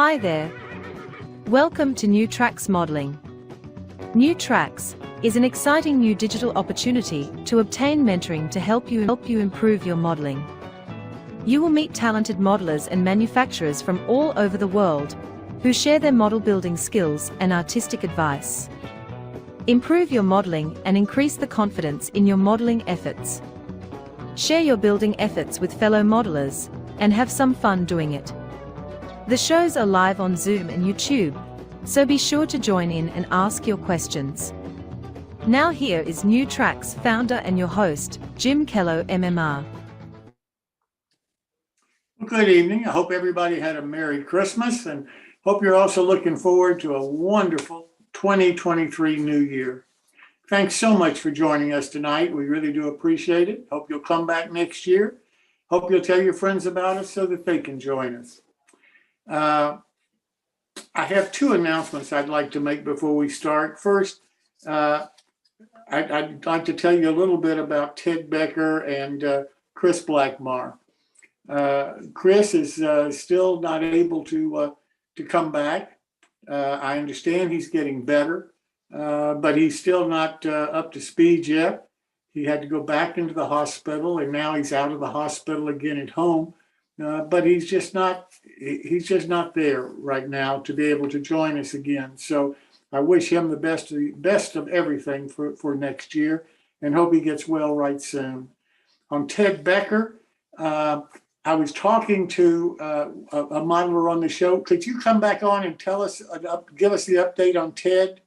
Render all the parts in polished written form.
Hi there. Welcome to New Tracks Modeling. New Tracks is an exciting new digital opportunity to obtain mentoring to help you improve your modeling. You will meet talented modelers and manufacturers from all over the world who share their model building skills and artistic advice. Improve your modeling and increase the confidence in your modeling efforts. Share your building efforts with fellow modelers and have some fun doing it. The shows are live on Zoom and YouTube, so be sure to join in and ask your questions. Now here is New Tracks founder and your host, Jim Kello, MMR. Well, good evening. I hope everybody had a Merry Christmas and hope you're also looking forward to a wonderful 2023 New Year. Thanks so much for joining us tonight. We really do appreciate it. Hope you'll come back next year. Hope you'll tell your friends about us so that they can join us. I have two announcements I'd like to make before we start. First, I'd like to tell you a little bit about Ted Becker and Chris Blackmar. Chris is still not able to come back. I understand he's getting better, but he's still not up to speed yet. He had to go back into the hospital, and now he's out of the hospital again at home. But he's just not there right now to be able to join us again. So I wish him the best of everything for next year and hope he gets well right soon. On Ted Becker, I was talking to a modeler on the show. Could you come back on and tell us, give us the update on Ted?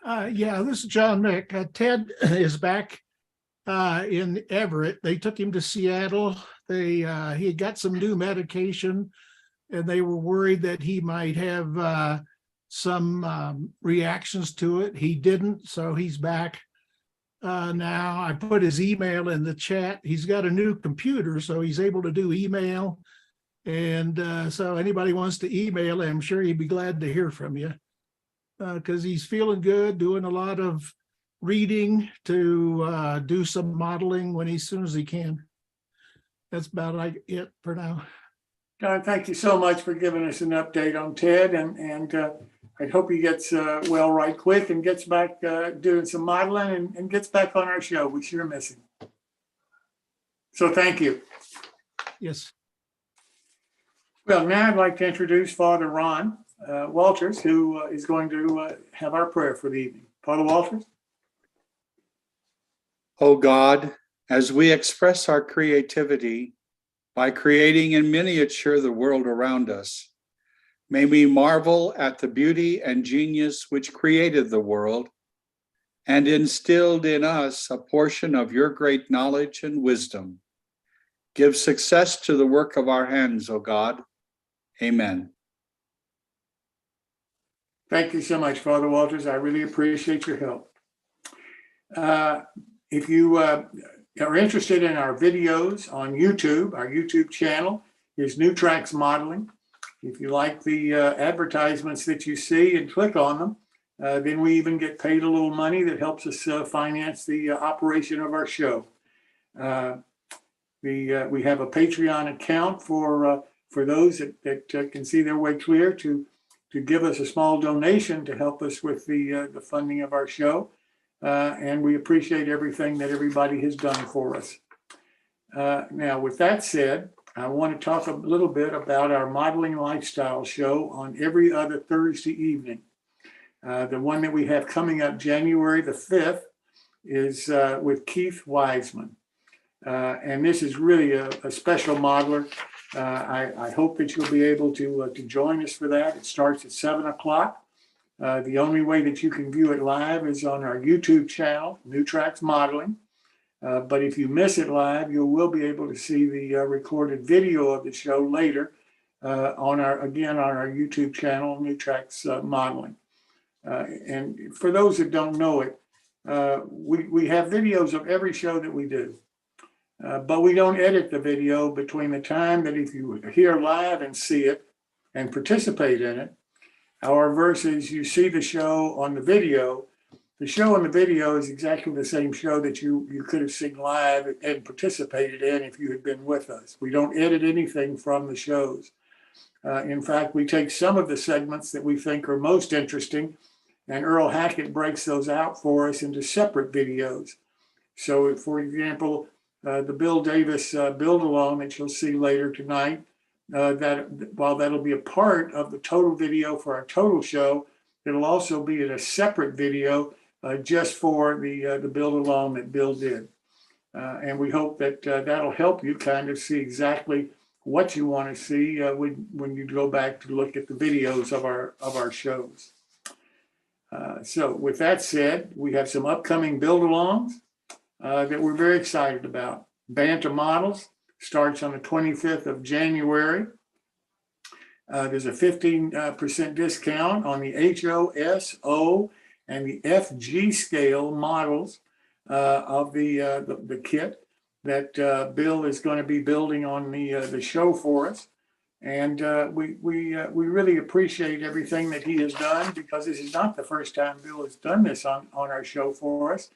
Yeah, this is John Mick. Ted is back in Everett. They took him to Seattle. He had got some new medication, and they were worried that he might have some reactions to it. He didn't, so he's back now. I put his email in the chat. He's got a new computer, so he's able to do email. And so anybody wants to email him, I'm sure he'd be glad to hear from you because he's feeling good, doing a lot of reading to do some modeling as soon as he can. That's about it for now. John, thank you so much for giving us an update on Ted, and I hope he gets well right quick and gets back doing some modeling and gets back on our show. We sure miss him. So thank you. Yes. Well, now I'd like to introduce Father Ron Walters, who is going to have our prayer for the evening. Father Walters. Oh God, as we express our creativity by creating in miniature the world around us, may we marvel at the beauty and genius which created the world and instilled in us a portion of your great knowledge and wisdom. Give success to the work of our hands, O God. Amen. Thank you so much, Father Walters. I really appreciate your help. If you are interested in our videos on YouTube, our YouTube channel is New Tracks Modeling. If you like the advertisements that you see and click on them, then we even get paid a little money that helps us finance the operation of our show. We have a Patreon account for those that can see their way clear to give us a small donation to help us with the funding of our show. And we appreciate everything that everybody has done for us. Now, with that said, I want to talk a little bit about our modeling lifestyle show on every other Thursday evening. The one that we have coming up January the 5th is with Keith Wiseman. And this is really a special modeler. I hope that you'll be able to join us for that. It starts at 7 o'clock. The only way that you can view it live is on our YouTube channel, New Tracks Modeling. But if you miss it live, you will be able to see the recorded video of the show later on our YouTube channel, New Tracks Modeling. And for those that don't know it, we have videos of every show that we do. But we don't edit the video between the time that if you hear live and see it and participate in it, or versus you see the show on the video. The show on the video is exactly the same show that you could have seen live and participated in if you had been with us. We don't edit anything from the shows. In fact, we take some of the segments that we think are most interesting, and Earl Hackett breaks those out for us into separate videos. So, for example, the Bill Davis build-along that you'll see later tonight, that while that'll be a part of the total video for our total show, it'll also be in a separate video just for the build-along that Bill did. And we hope that that'll help you kind of see exactly what you want to see when you go back to look at the videos of our shows. So with that said, we have some upcoming build-alongs that we're very excited about. Banta Models starts on the 25th of January. There's a 15% discount on the HO, SO, and the FG scale models of the kit that Bill is going to be building on the show for us. And we really appreciate everything that he has done, because this is not the first time Bill has done this on our show for us.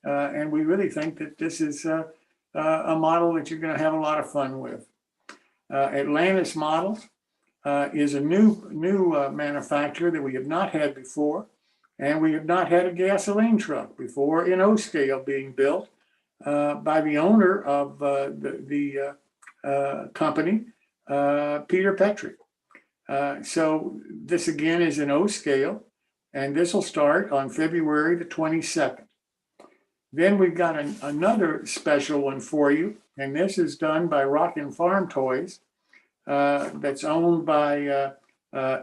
And we really think that this is a model that you're going to have a lot of fun with. Atlantis Models is a new manufacturer that we have not had before. And we have not had a gasoline truck before in O scale being built by the owner of the company, Peter Petrick. So this again is an O scale, and this will start on February the 22nd. Then we've got another special one for you, and this is done by Rockin' Farm Toys, that's owned by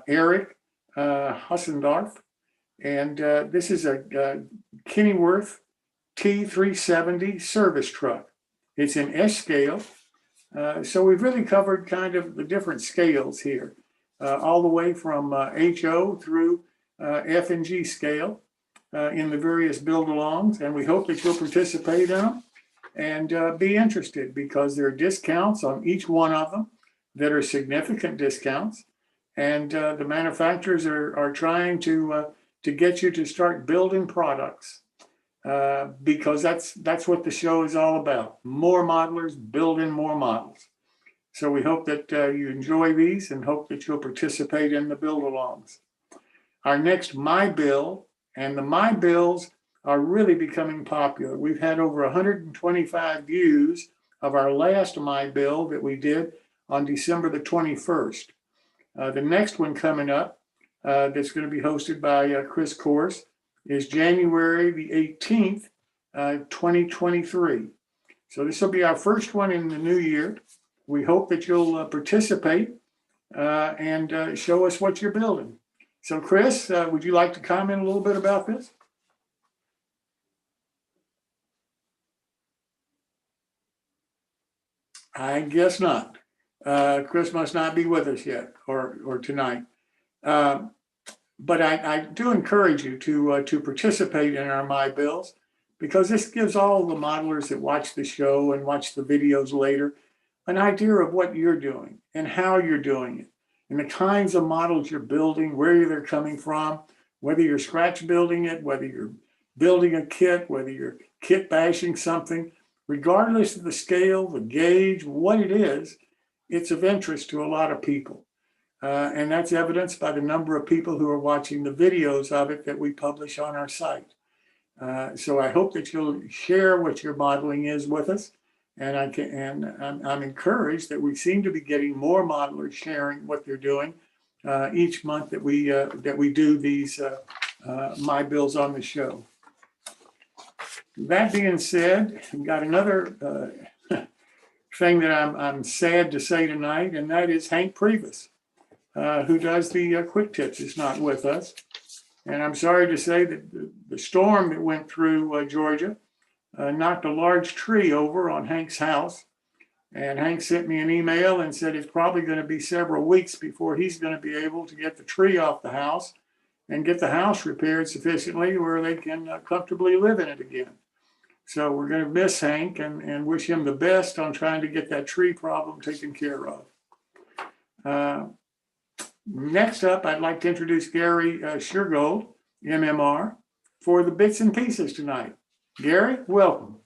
Eric Hussendorf. And this is a Kennyworth T370 service truck. It's an S scale. So we've really covered kind of the different scales here, all the way from HO through F and G scale in the various build-alongs. And we hope that you'll participate in them and be interested, because there are discounts on each one of them that are significant discounts. And the manufacturers are trying to get you to start building products, because that's what the show is all about. More modelers building more models. So we hope that you enjoy these and hope that you'll participate in the build-alongs. Our next My Build, and the My Builds are really becoming popular. We've had over 125 views of our last My Build that we did on December the 21st. The next one coming up, that's going to be hosted by Chris Course, is January the 18th, 2023. So this will be our first one in the new year. We hope that you'll participate and show us what you're building. So Chris, would you like to comment a little bit about this? I guess not. Chris must not be with us yet or tonight. But I do encourage you to participate in our My Builds, because this gives all the modelers that watch the show and watch the videos later an idea of what you're doing and how you're doing it, and the kinds of models you're building, where they're coming from, whether you're scratch building it, whether you're building a kit, whether you're kit bashing something, regardless of the scale, the gauge, what it is, it's of interest to a lot of people. And that's evidenced by the number of people who are watching the videos of it that we publish on our site. So I hope that you'll share what your modeling is with us. And I'm encouraged that we seem to be getting more modelers sharing what they're doing each month that we do these My Builds on the show. That being said, I've got another thing that I'm sad to say tonight, and that is Hank Primas, who does the quick tips, is not with us. And I'm sorry to say that the storm that went through Georgia knocked a large tree over on Hank's house. And Hank sent me an email and said it's probably going to be several weeks before he's going to be able to get the tree off the house and get the house repaired sufficiently where they can comfortably live in it again. So we're going to miss Hank and wish him the best on trying to get that tree problem taken care of. Next up, I'd like to introduce Gary Shurgold, MMR, for the bits and pieces tonight. Gary, welcome.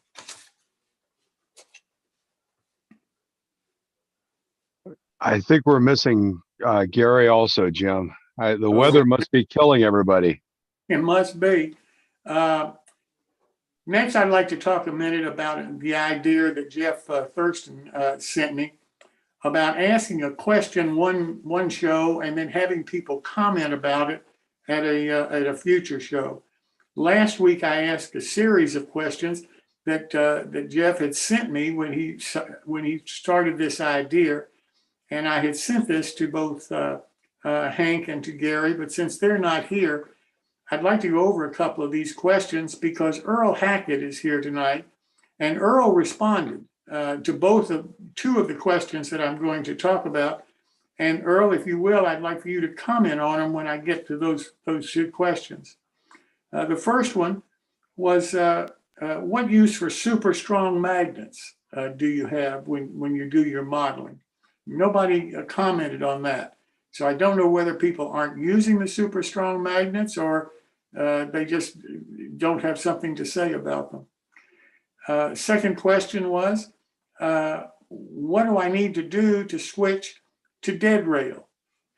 I think we're missing Gary also, Jim. The Oh. weather must be killing everybody. It must be. Next, I'd like to talk a minute about the idea that Jeff Thurston sent me about asking a question one show and then having people comment about it at a future show. Last week, I asked a series of questions that Jeff had sent me when he started this idea, and I had sent this to both Hank and to Gary. But since they're not here, I'd like to go over a couple of these questions because Earl Hackett is here tonight, and Earl responded to two of the questions that I'm going to talk about. And Earl, if you will, I'd like for you to comment on them when I get to those two questions. The first one was, what use for super strong magnets do you have when you do your modeling? Nobody commented on that. So I don't know whether people aren't using the super strong magnets or they just don't have something to say about them. Second question was, what do I need to do to switch to dead rail?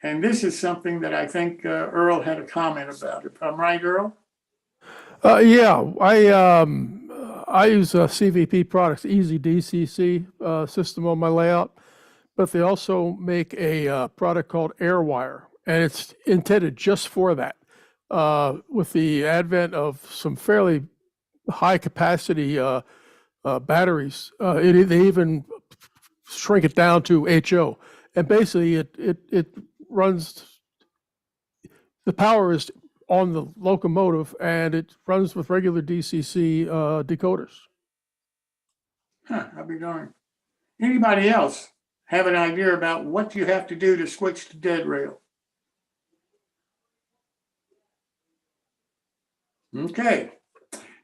And this is something that I think Earl had a comment about. If I'm right, Earl? Yeah, I use CVP products, Easy DCC system on my layout, but they also make a product called AirWire, and it's intended just for that. With the advent of some fairly high capacity batteries, they even shrink it down to HO, and basically it runs. The power is on the locomotive, and it runs with regular DCC decoders. Huh, I'll be darned. Anybody else have an idea about what you have to do to switch to dead rail? Okay.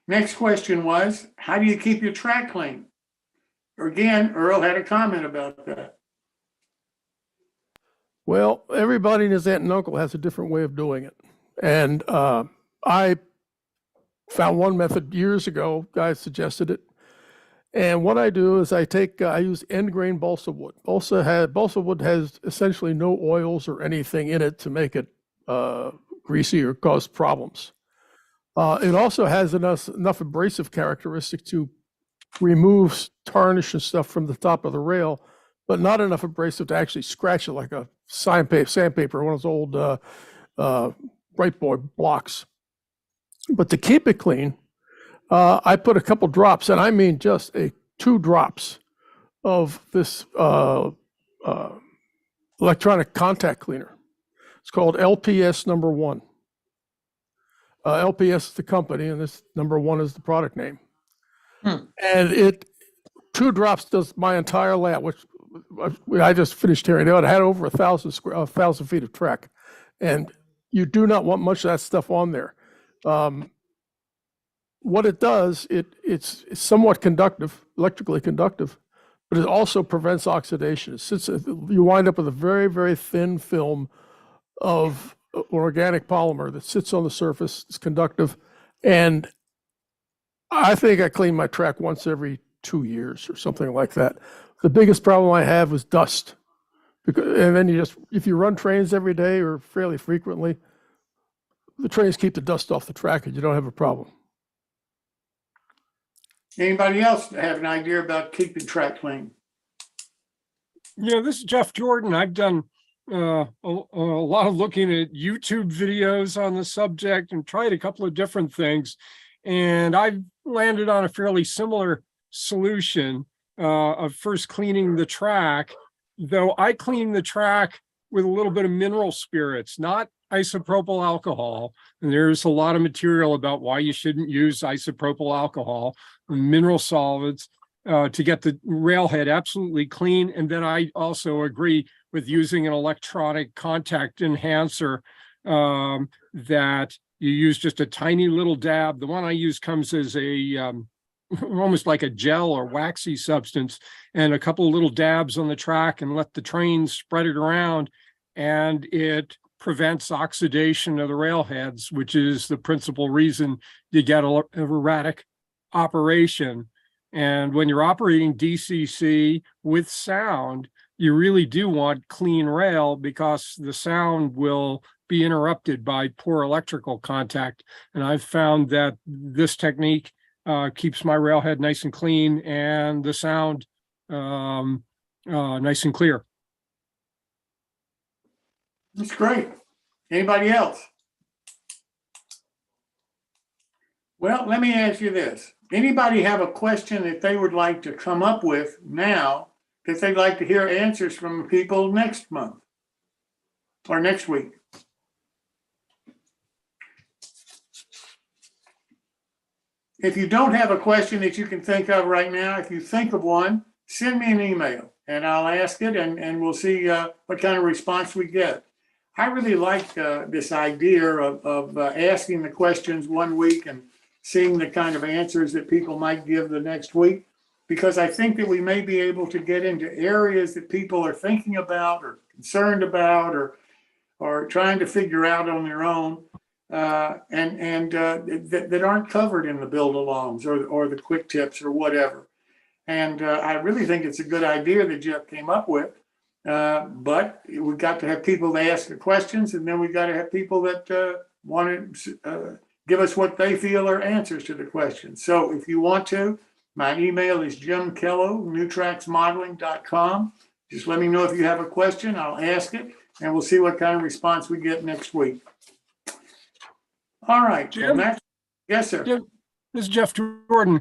Next question was, how do you keep your track clean? Again, Earl had a comment about that. Well, everybody and his aunt and uncle has a different way of doing it. And I found one method years ago, guys suggested it. And what I do is I use end grain balsa wood. Balsa wood has essentially no oils or anything in it to make it greasy or cause problems. It also has enough abrasive characteristic to remove tarnish and stuff from the top of the rail, but not enough abrasive to actually scratch it like a sandpaper, one of those old Bright Boy blocks. But to keep it clean, I put a couple drops, and I mean just 2 drops of this electronic contact cleaner. It's called LPS number 1. LPS is the company, and this number 1 is the product name. And 2 drops does my entire layout, which I just finished tearing out. I had over 1,000 feet of track, and you do not want much of that stuff on there. What it does, it's somewhat conductive, electrically conductive, but it also prevents oxidation. You wind up with a very, very thin film of organic polymer that sits on the surface. It's conductive, and I think I clean my track once every 2 years or something like that. The biggest problem I have is dust, and then if you run trains every day or fairly frequently, the trains keep the dust off the track, and you don't have a problem. Anybody else have an idea about keeping track clean? Yeah, this is Jeff Jordan. I've done a lot of looking at YouTube videos on the subject and tried a couple of different things. And I've landed on a fairly similar solution of first cleaning the track, though I clean the track with a little bit of mineral spirits, not isopropyl alcohol. And there's a lot of material about why you shouldn't use isopropyl alcohol and mineral solvents to get the railhead absolutely clean. And then I also agree with using an electronic contact enhancer that you use just a tiny little dab. The one I use comes as a almost like a gel or waxy substance, and a couple of little dabs on the track and let the train spread it around, and it prevents oxidation of the railheads, which is the principal reason you get an erratic operation. And when you're operating DCC with sound, you really do want clean rail because the sound will be interrupted by poor electrical contact. And I've found that this technique keeps my railhead nice and clean and the sound nice and clear. That's great. Anybody else? Well, let me ask you this. Anybody have a question that they would like to come up with now that they'd like to hear answers from people next month or next week? If you don't have a question that you can think of right now, if you think of one, send me an email and I'll ask it and we'll see what kind of response we get. I really like this idea of asking the questions one week and seeing the kind of answers that people might give the next week, because I think that we may be able to get into areas that people are thinking about or concerned about or trying to figure out on their own, that aren't covered in the build-alongs or the quick tips or whatever. And I really think it's a good idea that Jeff came up with. But we've got to have people to ask the questions, and then we've got to have people that want to give us what they feel are answers to the questions. So if you want to, my email is jimkello@newtracksmodeling.com. Just let me know if you have a question. I'll ask it, and we'll see what kind of response we get next week. All right, Jim? Well, yes, sir. Jim, this is Jeff Jordan.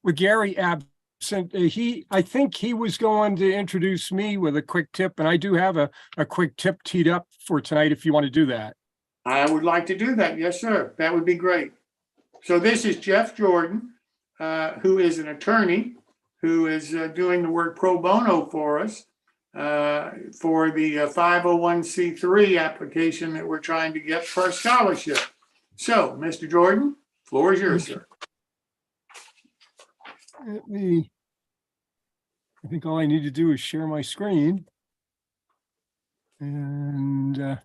With Gary absent, I think he was going to introduce me with a quick tip, and I do have a quick tip teed up for tonight if you want to do that. I would like to do that. Yes, sir. That would be great. So this is Jeff Jordan, who is an attorney who is doing the work pro bono for us for the 501c3 application that we're trying to get for our scholarship. So, Mr. Jordan, floor is yours, sir. I think all I need to do is share my screen and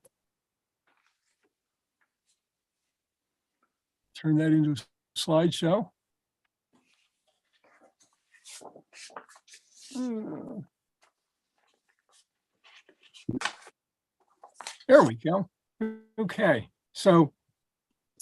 turn that into a slideshow. There we go. Okay, so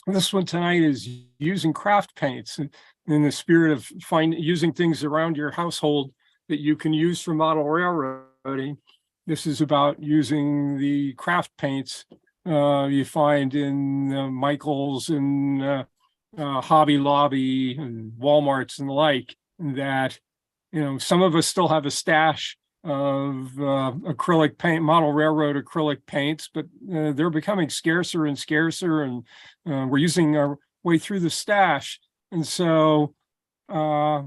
this one tonight is using craft paints in the spirit of using things around your household that you can use for model railroading. This is about using the craft paints you find in Michael's and Hobby Lobby and Walmarts and the like, that, you know, some of us still have a stash of acrylic paint, model railroad acrylic paints, but they're becoming scarcer and scarcer, and we're using our way through the stash. And so I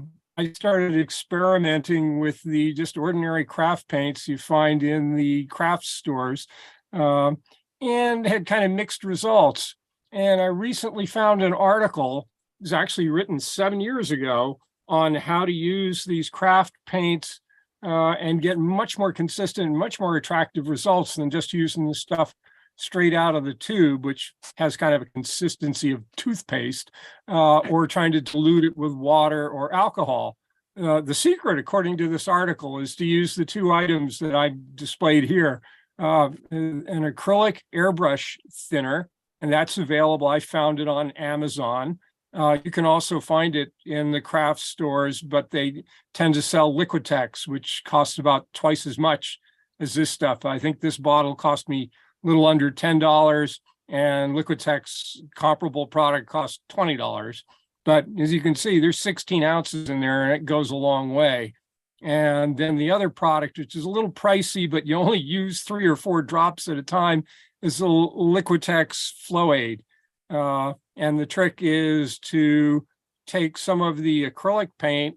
started experimenting with the just ordinary craft paints you find in the craft stores, and had kind of mixed results. And I recently found an article, it was actually written 7 years ago, on how to use these craft paints and get much more consistent, much more attractive results than just using the stuff straight out of the tube, which has kind of a consistency of toothpaste, or trying to dilute it with water or alcohol. The secret, according to this article, is to use the two items that I displayed here, an acrylic airbrush thinner, and that's available. I found it on Amazon. You can also find it in the craft stores, but they tend to sell Liquitex, which costs about twice as much as this stuff. I think this bottle cost me a little under $10, and Liquitex comparable product costs $20. But as you can see, there's 16 ounces in there, and it goes a long way. And then the other product, which is a little pricey, but you only use 3 or 4 drops at a time, is the Liquitex Flow Aid. And the trick is to take some of the acrylic paint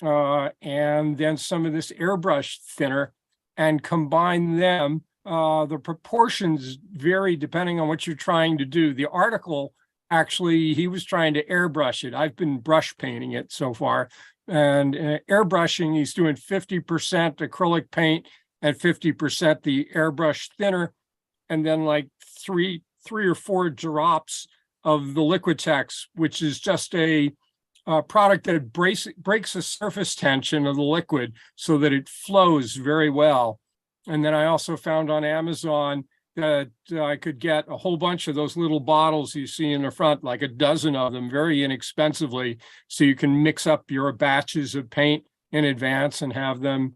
and then some of this airbrush thinner and combine them. The proportions vary depending on what you're trying to do. The article, actually, he was trying to airbrush it. I've been brush painting it so far. And airbrushing, he's doing 50% acrylic paint and 50% the airbrush thinner, and then like three or four drops of the Liquitex, which is just a product that breaks the surface tension of the liquid so that it flows very well. And then I also found on Amazon that I could get a whole bunch of those little bottles you see in the front, like a dozen of them, very inexpensively. So you can mix up your batches of paint in advance and have them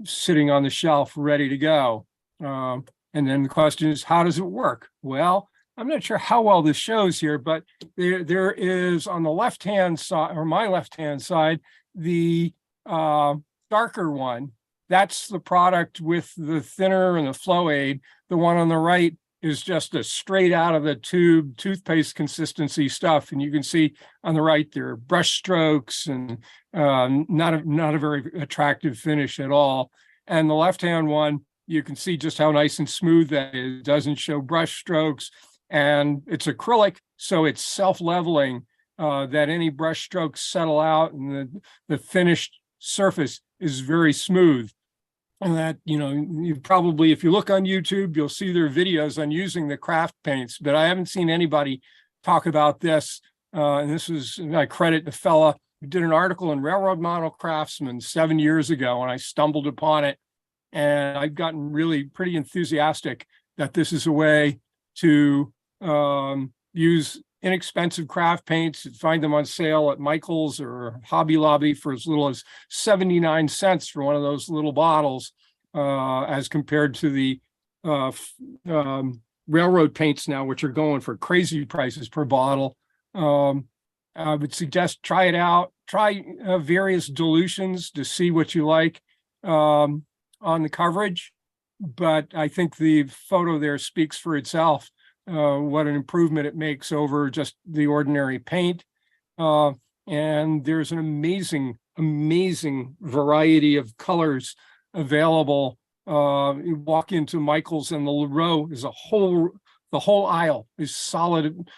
sitting on the shelf ready to go. And then the question is, how does it work? Well, I'm not sure how well this shows here, but there is on the left-hand side, or my left-hand side, the darker one. That's the product with the thinner and the flow aid. The one on the right is just a straight out of the tube toothpaste consistency stuff. And you can see on the right, there are brush strokes and not a very attractive finish at all. And the left-hand one, you can see just how nice and smooth that is. It doesn't show brush strokes, and it's acrylic, so it's self-leveling, that any brush strokes settle out, and the finished surface is very smooth. And that, you probably, if you look on YouTube, you'll see their videos on using the craft paints, but I haven't seen anybody talk about this. And this is, I credit the fella who did an article in Railroad Model Craftsman 7 years ago, and I stumbled upon it. And I've gotten really pretty enthusiastic that this is a way to use inexpensive craft paints, find them on sale at Michael's or Hobby Lobby for as little as 79 cents for one of those little bottles, as compared to the railroad paints now, which are going for crazy prices per bottle. I would suggest try it out, try various dilutions to see what you like on the coverage, but I think the photo there speaks for itself. What an improvement it makes over just the ordinary paint. And there's an amazing variety of colors available. You walk into Michael's and the row is the whole aisle is solid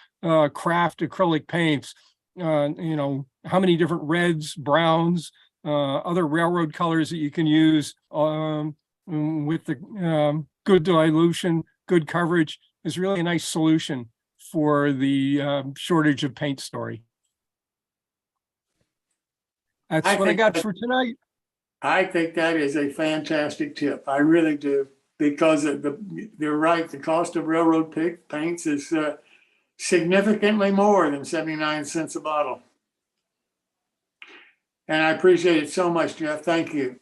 craft acrylic paints. How many different reds, browns, other railroad colors that you can use with the good dilution, good coverage is really a nice solution for the shortage of paint story. That's what I got for tonight. I think that is a fantastic tip. I really do, because they're right. The cost of railroad paints is significantly more than 79 cents a bottle. And I appreciate it so much, Jeff. Thank you.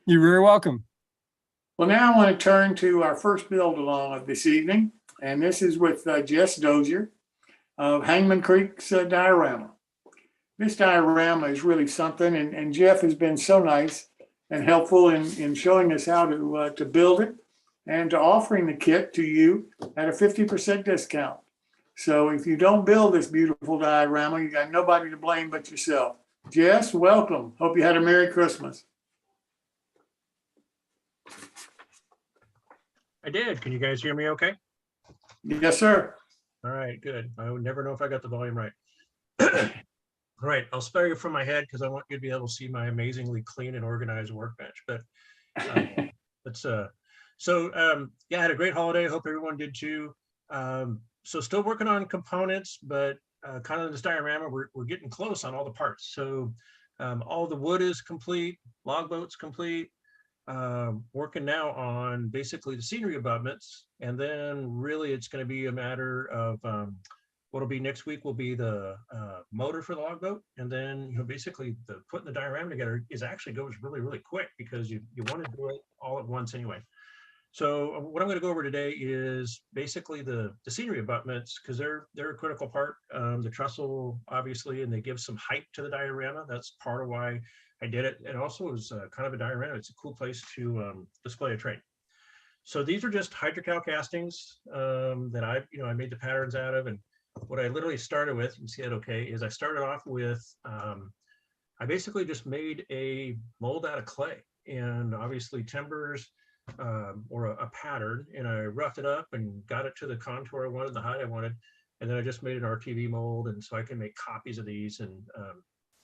You're very welcome. Well, now I want to turn to our first build along of this evening. And this is with Jess Dozier of Hangman Creek's Diorama. This diorama is really something, and Jeff has been so nice and helpful in showing us how to build it and to offering the kit to you at a 50% discount. So if you don't build this beautiful diorama, you got nobody to blame but yourself. Jess, welcome. Hope you had a Merry Christmas. I did. Can you guys hear me okay? Yes, sir. All right, good. I would never know if I got the volume right. All right, I'll spare you from my head because I want you to be able to see my amazingly clean and organized workbench. But yeah, I had a great holiday. Hope everyone did too. So still working on components, but kind of this diorama, we're getting close on all the parts. So all the wood is complete, logboat's complete. Working now on basically the scenery abutments, and then really it's going to be a matter of what'll be next week will be the motor for the logboat, and then basically the putting the diorama together goes really quick because you want to do it all at once anyway. So what I'm going to go over today is basically the scenery abutments, because they're a critical part. The trestle obviously, and they give some height to the diorama. That's part of why I did it. And also it was kind of a diorama. It's a cool place to display a train. So these are just hydrocal castings that I made the patterns out of. And what I literally started with, you can see it okay, is I started off with, I basically just made a mold out of clay and obviously timbers or a pattern, and I roughed it up and got it to the contour I wanted, the height I wanted. And then I just made an RTV mold, and so I can make copies of these, and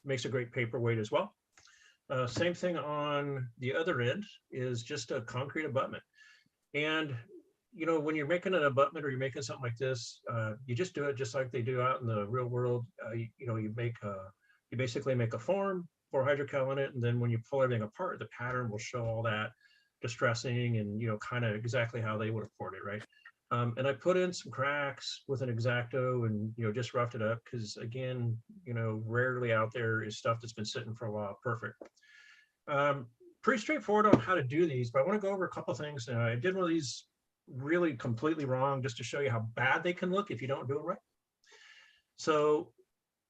makes a great paperweight as well. Same thing on the other end is just a concrete abutment. And, when you're making an abutment or you're making something like this, you just do it just like they do out in the real world. You make you basically make a form, pour hydrocal in it, and then when you pull everything apart, the pattern will show all that distressing and, you know, kind of exactly how they would have poured it, right? And I put in some cracks with an X-Acto and, you know, just roughed it up because, again, you know, rarely out there is stuff that's been sitting for a while perfect. Pretty straightforward on how to do these, but I want to go over a couple things. I did one of these really completely wrong just to show you how bad they can look if you don't do it right. So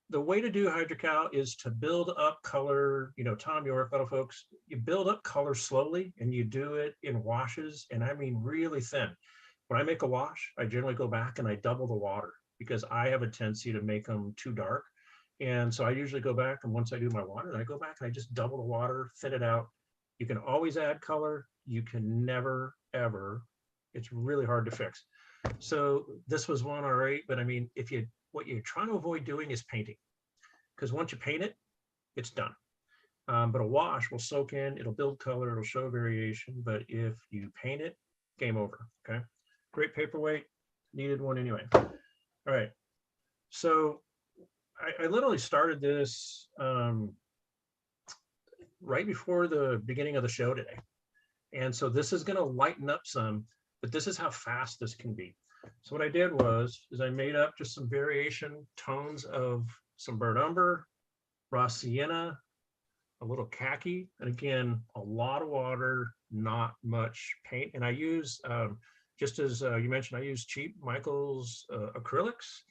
the way to do hydrocal is to build up color, you know, Tom York, other folks, you build up color slowly and you do it in washes, and I mean really thin. When I make a wash, I generally go back and I double the water because I have a tendency to make them too dark. And so I usually go back, and once I do my water, I go back and I just double the water, thin it out. You can always add color. You can never, ever. It's really hard to fix. So this was one all right, but I mean, what you're trying to avoid doing is painting, because once you paint it, it's done. But a wash will soak in, it'll build color, it'll show variation. But if you paint it, game over. Okay. Great paperweight, needed one anyway. All right. So I literally started this right before the beginning of the show today. And so this is going to lighten up some, but this is how fast this can be. So what I did is I made up just some variation tones of some burnt umber, raw sienna, a little khaki, and again, a lot of water, not much paint. And I use, just as you mentioned, I use cheap Michaels acrylics.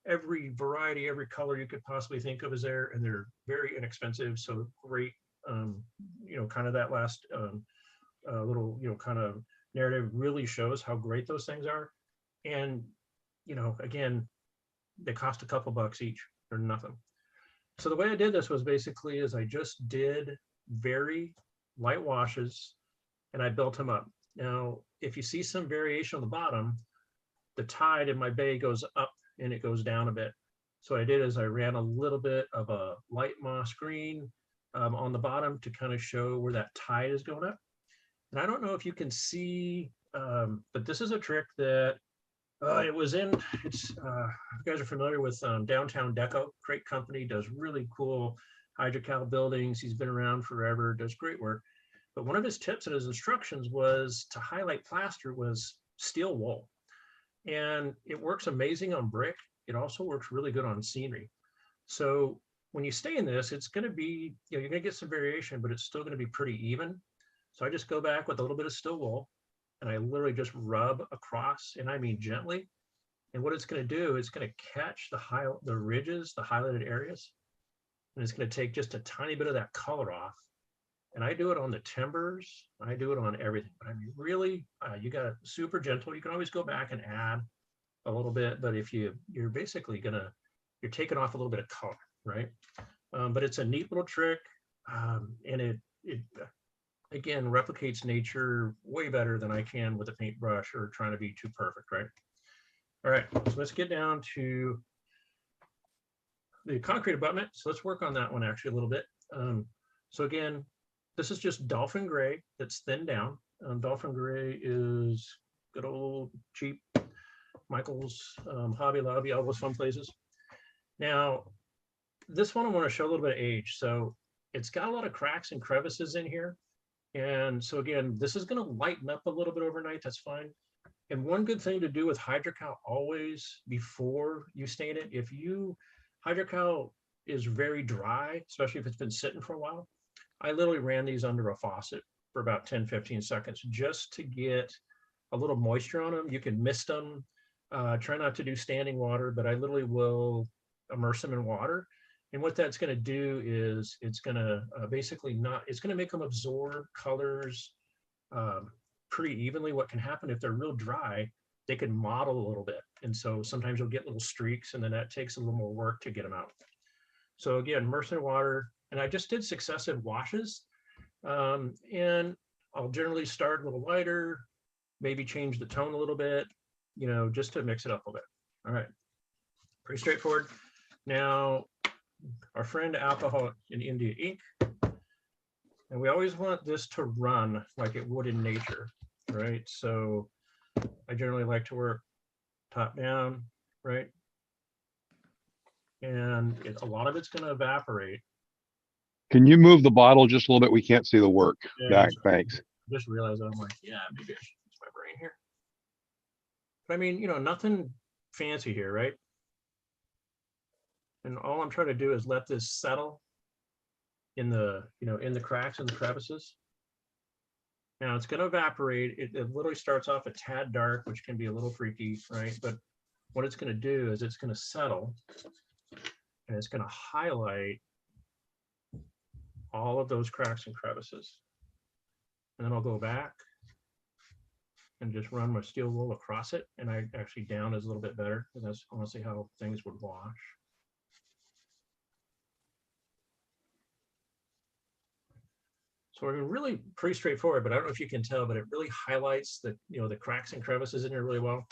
Every variety, every color you could possibly think of is there, and they're very inexpensive. So great, you know, kind of that last little, you know, kind of narrative really shows how great those things are. And, you know, again, they cost a couple bucks each or nothing. So the way I did this was basically is I just did very light washes and I built them up. Now, if you see some variation on the bottom, the tide in my bay goes up and it goes down a bit. So what I did is I ran a little bit of a light moss green on the bottom to kind of show where that tide is going up. And I don't know if you can see, but this is a trick that it's, if you guys are familiar with Downtown Deco, great company, does really cool hydrocal buildings. He's been around forever, does great work. But one of his tips and his instructions was to highlight plaster was steel wool. And it works amazing on brick. It also works really good on scenery. So when you stay in this, it's going to be, you know, you're going to get some variation, but it's still going to be pretty even. So I just go back with a little bit of steel wool and I literally just rub across, and I mean gently. And what it's going to do, it's going to catch the ridges, the highlighted areas, and it's going to take just a tiny bit of that color off. And I do it on the timbers, I do it on everything. But I mean, really, you got it super gentle. You can always go back and add a little bit, but if you're basically you're taking off a little bit of color, right? But it's a neat little trick, and it again replicates nature way better than I can with a paintbrush or trying to be too perfect, right? All right, so let's get down to the concrete abutment. So let's work on that one actually a little bit. So again, this is just Dolphin Gray that's thinned down. Dolphin Gray is good old cheap Michael's, Hobby Lobby, all those fun places. Now, this one I want to show a little bit of age. So it's got a lot of cracks and crevices in here. And so again, this is going to lighten up a little bit overnight. That's fine. And one good thing to do with hydrocal always before you stain it, hydrocal is very dry, especially if it's been sitting for a while. I literally ran these under a faucet for about 10, 15 seconds just to get a little moisture on them. You can mist them. Try not to do standing water, but I literally will immerse them in water. And what that's going to do is it's going to it's going to make them absorb colors pretty evenly. What can happen if they're real dry, they can mottle a little bit. And so sometimes you'll get little streaks, and then that takes a little more work to get them out. So again, immerse in water. And I just did successive washes. And I'll generally start a little lighter, maybe change the tone a little bit, you know, just to mix it up a bit. All right, pretty straightforward. Now, our friend Alcohol in India Ink, and we always want this to run like it would in nature, right? So I generally like to work top down, right? And and a lot of it's going to evaporate. Can you move the bottle just a little bit? We can't see the work. Yeah, Thanks. just realized I'm like, yeah, maybe I should use my brain here. But I mean, you know, nothing fancy here, right? And all I'm trying to do is let this settle in the, you know, in the cracks and the crevices. Now it's going to evaporate. It literally starts off a tad dark, which can be a little freaky, right? But what it's going to do is it's going to settle and it's going to highlight all of those cracks and crevices. And then I'll go back and just run my steel wool across it. And I actually down is a little bit better because that's honestly how things would wash. So we're really pretty straightforward, but I don't know if you can tell, but it really highlights the, you know, the cracks and crevices in here really well.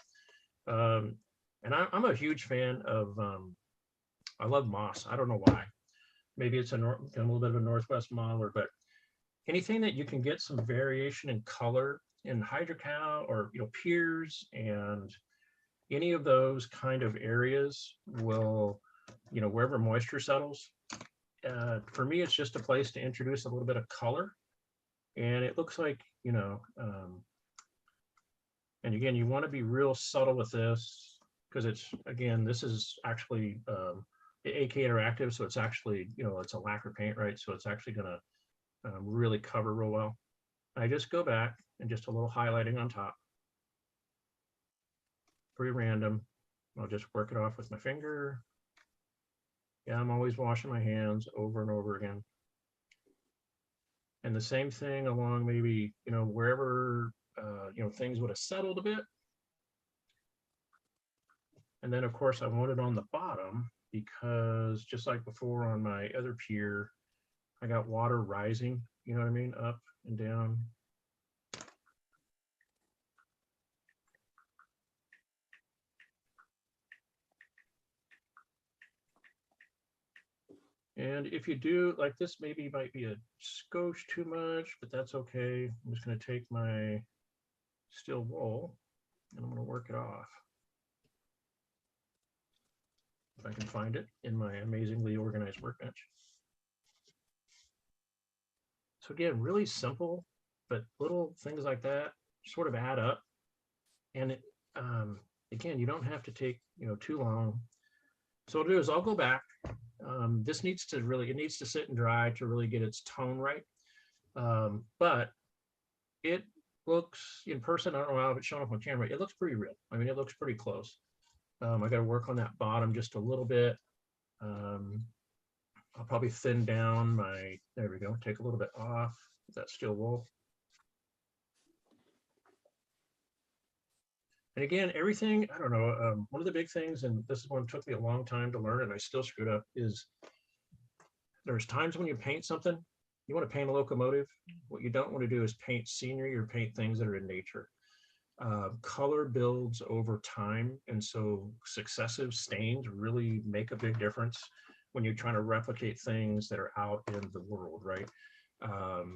And I'm a huge fan of, I love moss. I don't know why. Maybe it's a little bit of a Northwest modeler, but anything that you can get some variation in color in hydrocal or, you know, piers and any of those kind of areas will, you know, wherever moisture settles. For me, it's just a place to introduce a little bit of color. And it looks like, you know, and again, you want to be real subtle with this because it's, again, this is actually AK Interactive. So it's actually, you know, it's a lacquer paint, right? So it's actually going to really cover real well. I just go back and just a little highlighting on top. Pretty random. I'll just work it off with my finger. Yeah, I'm always washing my hands over and over again. And the same thing along maybe, you know, wherever, you know, things would have settled a bit. And then of course I want it on the bottom because just like before on my other pier, I got water rising, you know what I mean? Up and down. And if you do like this, maybe might be a skosh too much, but that's okay. I'm just going to take my steel wool and I'm going to work it off. If I can find it in my amazingly organized workbench. So again, really simple, but little things like that sort of add up. And it, again, you don't have to take, you know, too long. So what I'll do is I'll go back. This needs to really, it needs to sit and dry to really get its tone right. But it looks in person, I don't know how it's showing up on camera, it looks pretty real. I mean, it looks pretty close. I got to work on that bottom just a little bit. I'll probably thin down my, there we go, take a little bit off that steel wool. And again, everything, I don't know, one of the big things, and this is one that took me a long time to learn and I still screwed up, is there's times when you paint something, you want to paint a locomotive. What you don't want to do is paint scenery or paint things that are in nature. Color builds over time. And so successive stains really make a big difference when you're trying to replicate things that are out in the world, right? All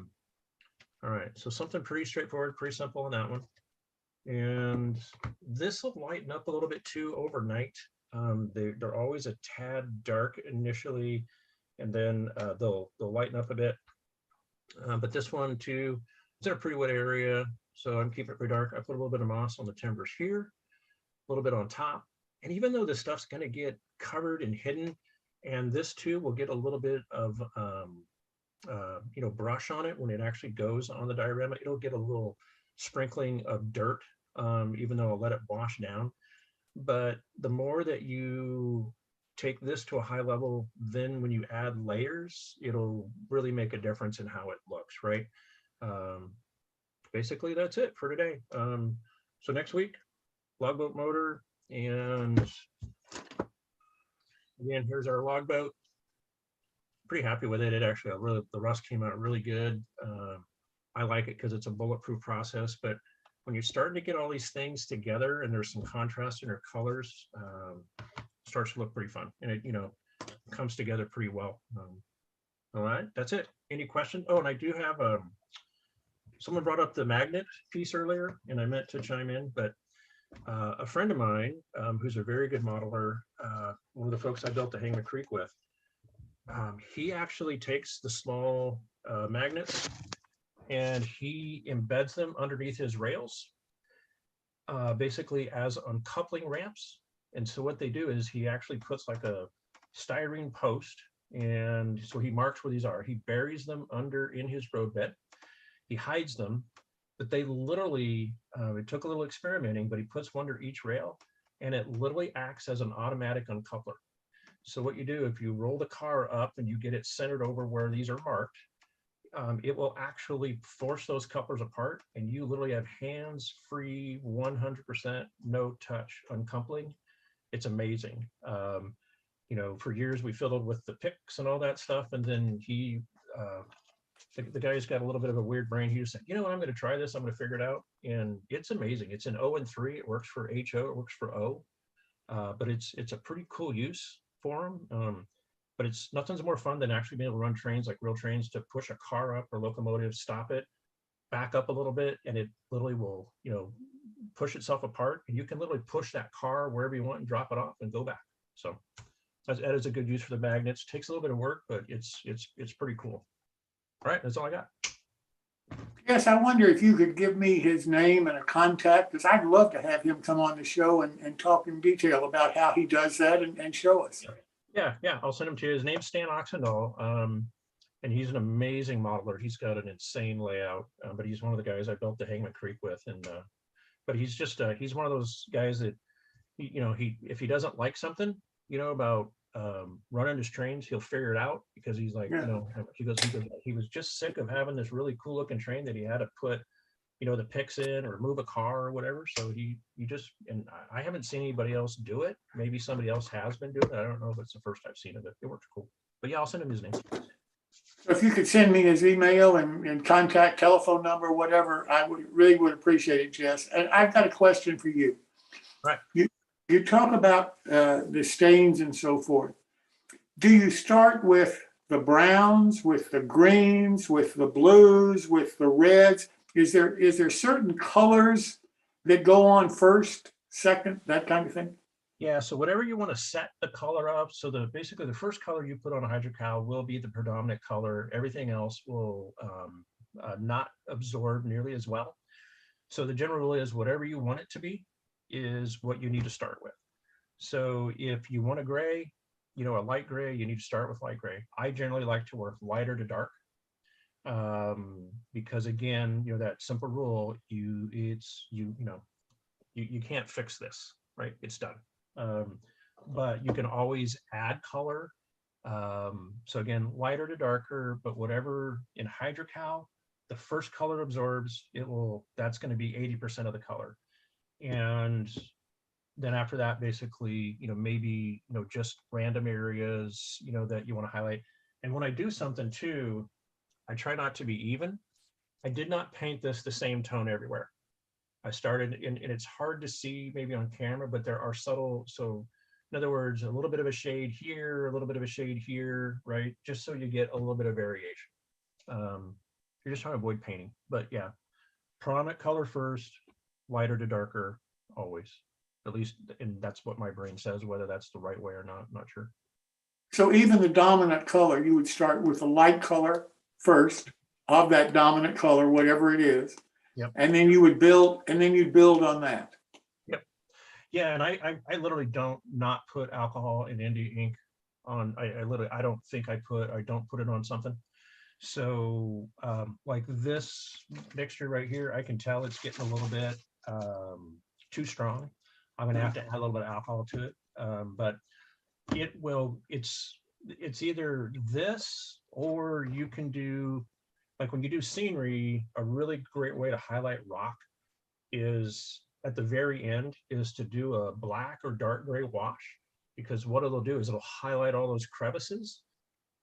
right, so something pretty straightforward, pretty simple on that one. And this will lighten up a little bit too overnight. They're always a tad dark initially, and then they'll lighten up a bit. But this one too, it's in a pretty wet area, so I'm keeping it pretty dark. I put a little bit of moss on the timbers here, a little bit on top. And even though this stuff's gonna get covered and hidden, and this too will get a little bit of you know, brush on it when it actually goes on the diorama, it'll get a little sprinkling of dirt. Even though I'll let it wash down. But the more that you take this to a high level, then when you add layers, it'll really make a difference in how it looks, right? Basically, that's it for today. So next week, logboat motor, and again, here's our logboat. Pretty happy with it. It actually, the rust came out really good. I like it because it's a bulletproof process, but when you're starting to get all these things together and there's some contrast in their colors, starts to look pretty fun, and it, you know, comes together pretty well. All right, that's it. Any questions? Oh, and I do have someone brought up the magnet piece earlier, and I meant to chime in, but a friend of mine who's a very good modeler, one of the folks I built the Hangman Creek with, he actually takes the small magnets and he embeds them underneath his rails, basically as uncoupling ramps. And so what they do is he actually puts like a styrene post, and so he marks where these are. He buries them under in his roadbed. He hides them, but they literally, it took a little experimenting, but he puts one under each rail, and it literally acts as an automatic uncoupler. So what you do, if you roll the car up and you get it centered over where these are marked, it will actually force those couplers apart, and you literally have hands-free, 100% no touch uncoupling. It's amazing. You know, for years we fiddled with the picks and all that stuff, and then he, the guy's got a little bit of a weird brain. He just said, you know what, I'm going to try this. I'm going to figure it out, and it's amazing. It's an O and 3. It works for HO. It works for O, but it's a pretty cool use for him. But it's nothing's more fun than actually being able to run trains like real trains, to push a car up or locomotive, stop it, back up a little bit, and it literally will, you know, push itself apart, and you can literally push that car wherever you want and drop it off and go back. So that is a good use for the magnets. Takes a little bit of work, but it's pretty cool. All right, that's all I got. Yes, I wonder if you could give me his name and a contact, because I'd love to have him come on the show and talk in detail about how he does that and show us. Yeah, I'll send him to you. His name's Stan Oxendahl, and he's an amazing modeler. He's got an insane layout, but he's one of the guys I built the Hangman Creek with. And but he's just he's one of those guys that, you know, if he doesn't like something, you know, about running his trains, he'll figure it out, because he's like, you know, he was just sick of having this really cool looking train that he had to put, you know, the picks in or move a car or whatever. So he just, and I haven't seen anybody else do it. Maybe somebody else has been doing it. I don't know if it's the first I've seen of it. It works cool. But yeah, I'll send him his name. So if you could send me his email and contact, telephone number, whatever, I would appreciate it, Jess. And I've got a question for you. Right. You talk about the stains and so forth. Do you start with the browns, with the greens, with the blues, with the reds? Is there certain colors that go on first, second, that kind of thing? Yeah, so whatever you want to set the color of, so basically the first color you put on a hydrocal will be the predominant color. Everything else will not absorb nearly as well. So the general rule is whatever you want it to be is what you need to start with. So if you want a gray, you know, a light gray, you need to start with light gray. I generally like to work lighter to dark, because again, you know, that simple rule, you can't fix this, right? It's done. But you can always add color. So again, lighter to darker, but whatever in hydrocal, the first color absorbs, that's going to be 80% of the color. And then after that, basically, you know, maybe, you know, just random areas, you know, that you want to highlight. And when I do something too, I try not to be even. I did not paint this the same tone everywhere. I started, and it's hard to see maybe on camera, but there are subtle, so in other words, a little bit of a shade here, a little bit of a shade here, right? Just so you get a little bit of variation. You're just trying to avoid painting, but yeah, prominent color first, lighter to darker, always. At least, and that's what my brain says. Whether that's the right way or not, I'm not sure. So even the dominant color, you would start with a light color first of that dominant color, whatever it is. Yep. And then you would build, and then you'd build on that. Yep. Yeah, and I literally don't not put alcohol and India ink on. I don't put it on something. So like this mixture right here, I can tell it's getting a little bit too strong. I'm gonna have to add a little bit of alcohol to it, but it's either this, or you can do, like when you do scenery, a really great way to highlight rock is at the very end is to do a black or dark gray wash, because what it'll do is it'll highlight all those crevices.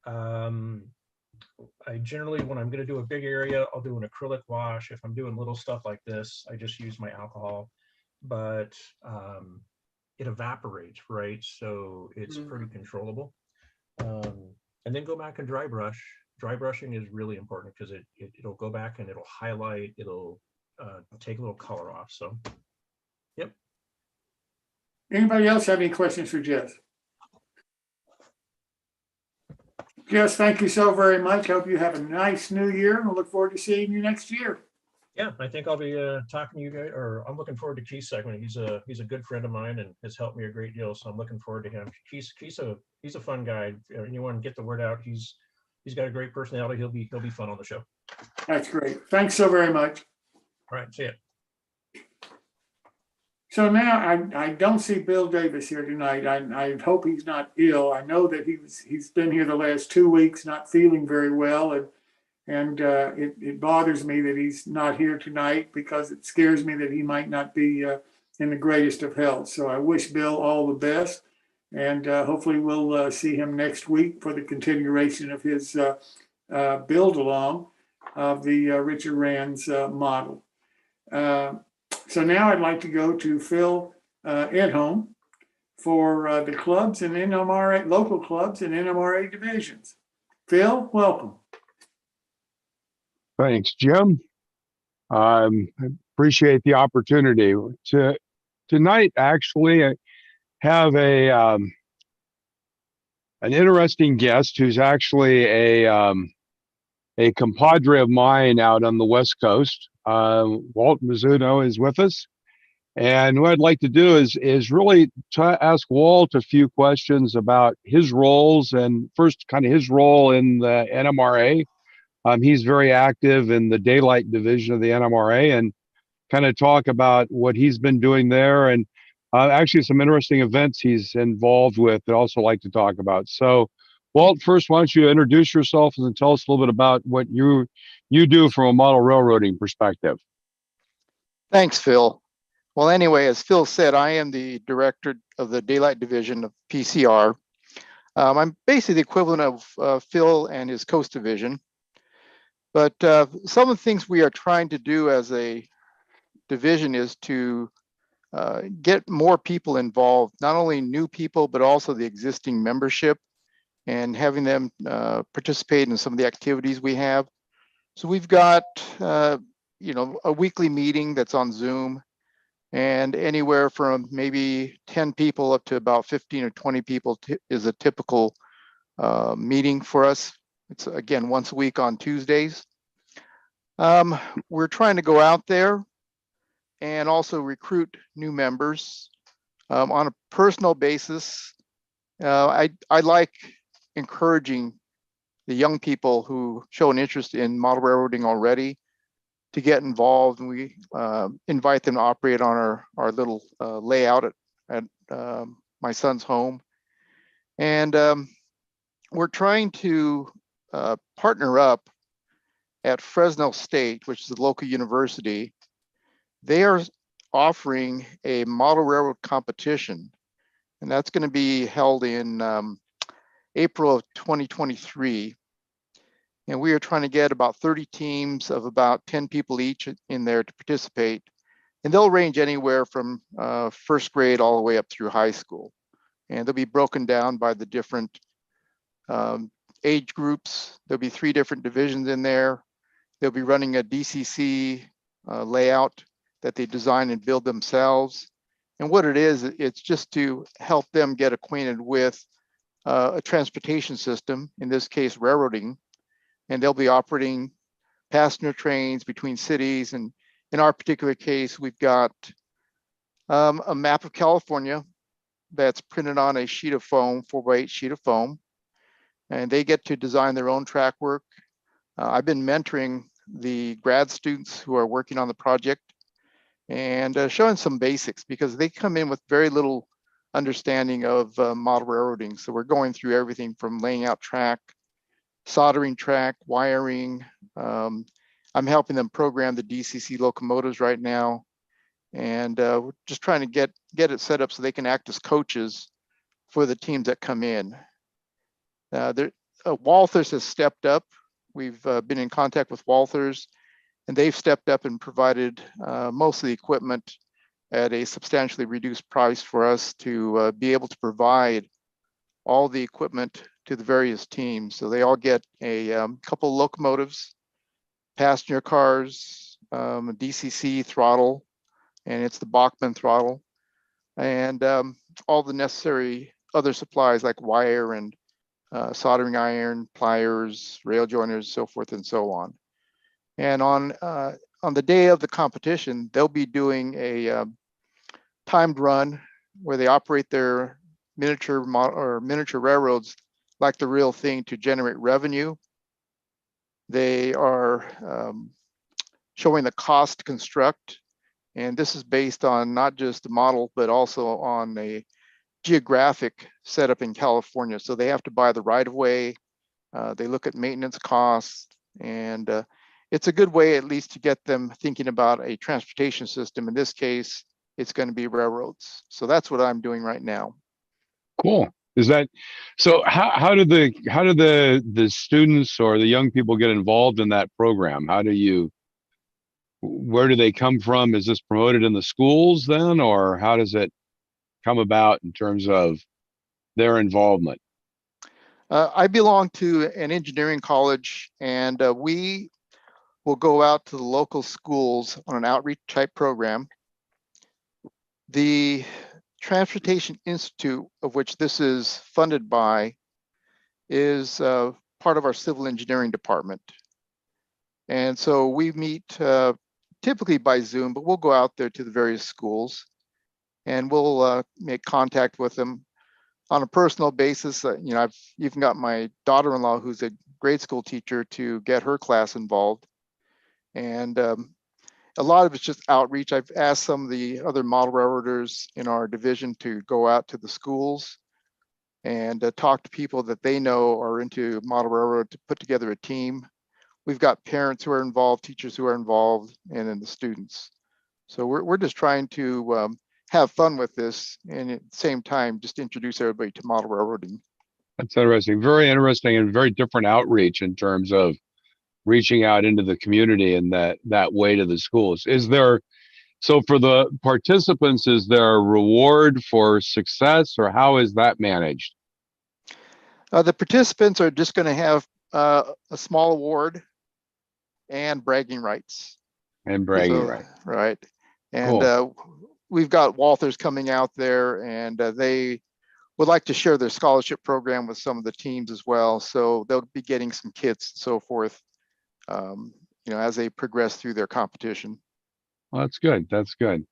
I generally, when I'm going to do a big area, I'll do an acrylic wash. If I'm doing little stuff like this, I just use my alcohol, but it evaporates, right? So it's pretty controllable. And then go back and dry brush. Dry brushing is really important because it'll go back and it'll highlight, it'll take a little color off. So, yep. Anybody else have any questions for Jess? Jess, thank you so very much. Hope you have a nice new year, and I look forward to seeing you next year. Yeah, I think I'll be talking to you guys, or I'm looking forward to Keith's segment. He's a good friend of mine and has helped me a great deal. So I'm looking forward to him. He's a fun guy. Anyone get the word out? He's got a great personality. He'll be fun on the show. That's great. Thanks so very much. All right, see ya. So now I don't see Bill Davis here tonight. I hope he's not ill. I know that he's been here the last 2 weeks, not feeling very well, and it bothers me that he's not here tonight because it scares me that he might not be in the greatest of health. So I wish Bill all the best, and hopefully we'll see him next week for the continuation of his build along of the Richard Rand's model. So now I'd like to go to Phil Edholm for the clubs and NMRA, local clubs and NMRA divisions. Phil, welcome. Thanks, Jim. I appreciate the opportunity. Tonight, actually, I have an interesting guest who's actually a compadre of mine out on the West Coast. Walt Mizuno is with us. And what I'd like to do is really try to ask Walt a few questions about his roles, and first kind of his role in the NMRA. He's very active in the daylight division of the NMRA, and kind of talk about what he's been doing there, and actually some interesting events he's involved with that I'd also like to talk about. So Walt, first, why don't you introduce yourself and tell us a little bit about what you do from a model railroading perspective. Thanks, Phil. Well, anyway, as Phil said, I am the director of the Daylight Division of PCR. I'm basically the equivalent of Phil and his Coast Division. But some of the things we are trying to do as a division is to get more people involved, not only new people, but also the existing membership, and having them participate in some of the activities we have. So we've got, a weekly meeting that's on Zoom, and anywhere from maybe 10 people up to about 15 or 20 people is a typical meeting for us. It's again once a week on Tuesdays. We're trying to go out there and also recruit new members on a personal basis. I like encouraging the young people who show an interest in model railroading already to get involved, and we invite them to operate on our little layout at my son's home. And we're trying to partner up at Fresno State, which is a local university. They are offering a model railroad competition, and that's going to be held in April of 2023. And we are trying to get about 30 teams of about 10 people each in there to participate. And they'll range anywhere from first grade all the way up through high school. And they'll be broken down by the different age groups. There'll be 3 different divisions in there. They'll be running a DCC layout that they design and build themselves. And what it is, it's just to help them get acquainted with a transportation system, in this case, railroading. And they'll be operating passenger trains between cities. And in our particular case, we've got a map of California that's printed on a sheet of foam, 4x8 sheet of foam. And they get to design their own track work. I've been mentoring the grad students who are working on the project and showing some basics, because they come in with very little understanding of model railroading. So we're going through everything from laying out track, soldering track, wiring. I'm helping them program the DCC locomotives right now, and we're just trying to get it set up so they can act as coaches for the teams that come in. Walthers has stepped up. We've been in contact with Walthers, and they've stepped up and provided most of the equipment at a substantially reduced price for us to be able to provide all the equipment to the various teams. So they all get a couple of locomotives, passenger cars, a DCC throttle, and it's the Bachmann throttle, and all the necessary other supplies like wire and soldering iron, pliers, rail joiners, so forth and so on. And on the day of the competition, they'll be doing a timed run where they operate their miniature railroads like the real thing to generate revenue. They are showing the cost to construct, and this is based on not just the model, but also on a geographic setup in California. So they have to buy the right of way. They look at maintenance costs, and it's a good way at least to get them thinking about a transportation system. In this case, it's going to be railroads. So that's what I'm doing right now. Cool. Is that so? How do the students or the young people get involved in that program? Where do they come from? Is this promoted in the schools then, or how does it come about in terms of their involvement? I belong to an engineering college, and we will go out to the local schools on an outreach type program. The Transportation Institute, of which this is funded by, is part of our civil engineering department. And so we meet typically by Zoom, but we'll go out there to the various schools and we'll make contact with them on a personal basis. I've even got my daughter-in-law, who's a grade school teacher, to get her class involved. And a lot of it's just outreach. I've asked some of the other model railroaders in our division to go out to the schools and talk to people that they know are into model railroad to put together a team. We've got parents who are involved, teachers who are involved, and then the students. So we're just trying to have fun with this, and at the same time, just introduce everybody to model railroading. That's interesting. Very interesting and very different outreach in terms of reaching out into the community in that way to the schools. So for the participants, is there a reward for success, or how is that managed? The participants are just going to have a small award and bragging rights. And bragging rights. Right. And Cool. We've got Walthers coming out there, and they would like to share their scholarship program with some of the teams as well. So they'll be getting some kits and so forth, as they progress through their competition. Well, that's good. That's good.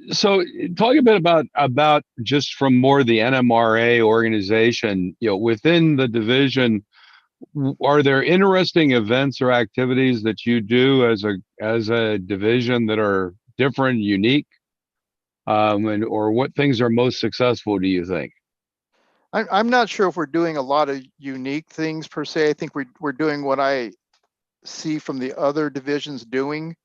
So talk a bit about just from more the NMRA organization, within the division, are there interesting events or activities that you do as a division that are different, unique? Or what things are most successful, do you think? I'm not sure if we're doing a lot of unique things per se. I think we're doing what I see from the other divisions doing,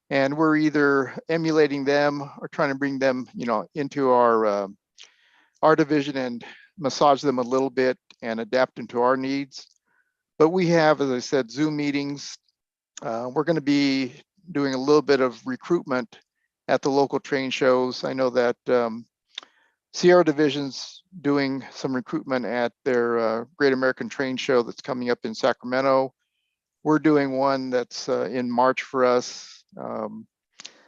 and we're either emulating them or trying to bring them, into our division and massage them a little bit and adapt them to our needs. But we have, as I said, Zoom meetings. We're going to be doing a little bit of recruitment at the local train shows. I know that Sierra Division's doing some recruitment at their Great American Train Show that's coming up in Sacramento. We're doing one that's in March for us.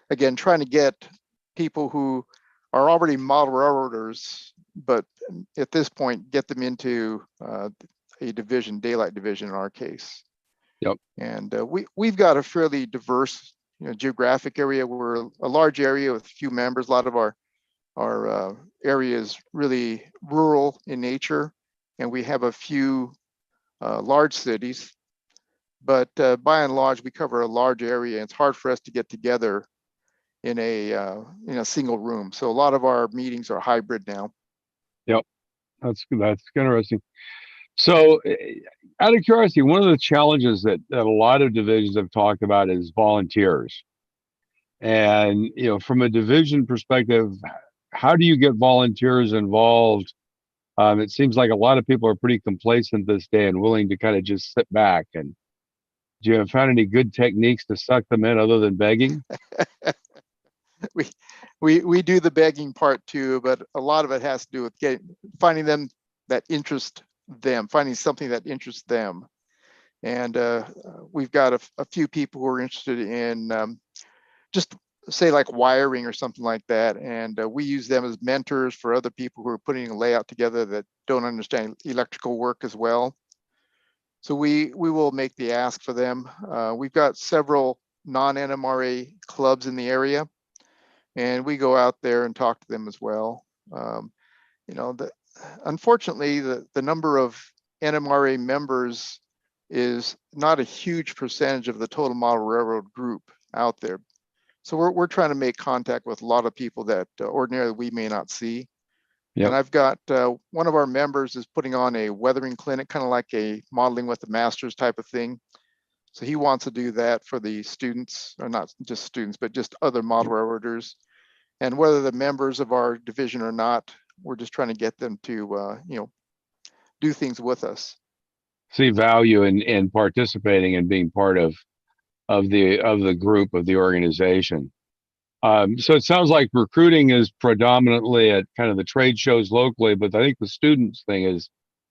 Again, trying to get people who are already model railroaders, but at this point, get them into a division, daylight division in our case. Yep. And we've got a fairly diverse, geographic area. We're a large area with few members. A lot of our area is really rural in nature, and we have a few large cities. But by and large, we cover a large area. It's hard for us to get together in a single room. So a lot of our meetings are hybrid now. Yep, that's interesting. So, out of curiosity, one of the challenges that a lot of divisions have talked about is volunteers. And from a division perspective, how do you get volunteers involved? It seems like a lot of people are pretty complacent this day and willing to kind of just sit back. And do you have found any good techniques to suck them in other than begging? We do the begging part too, but a lot of it has to do with finding them that interest them, finding something that interests them. And we've got a few people who are interested in just say like wiring or something like that. And we use them as mentors for other people who are putting a layout together that don't understand electrical work as well. So we will make the ask for them. We've got several non-NMRA clubs in the area, and we go out there and talk to them as well. You know, unfortunately, the number of NMRA members is not a huge percentage of the total model railroad group out there. So we're trying to make contact with a lot of people that ordinarily we may not see. Yep. And I've got one of our members is putting on a weathering clinic, kind of like a modeling with the masters type of thing. So he wants to do that for the students, or not just students, but just other model railroaders. And whether the members of our division or not, we're just trying to get them to, you know, do things with us. See value in participating and being part of the group, of the organization. So it sounds like recruiting is predominantly at kind of the trade shows locally, but I think the students thing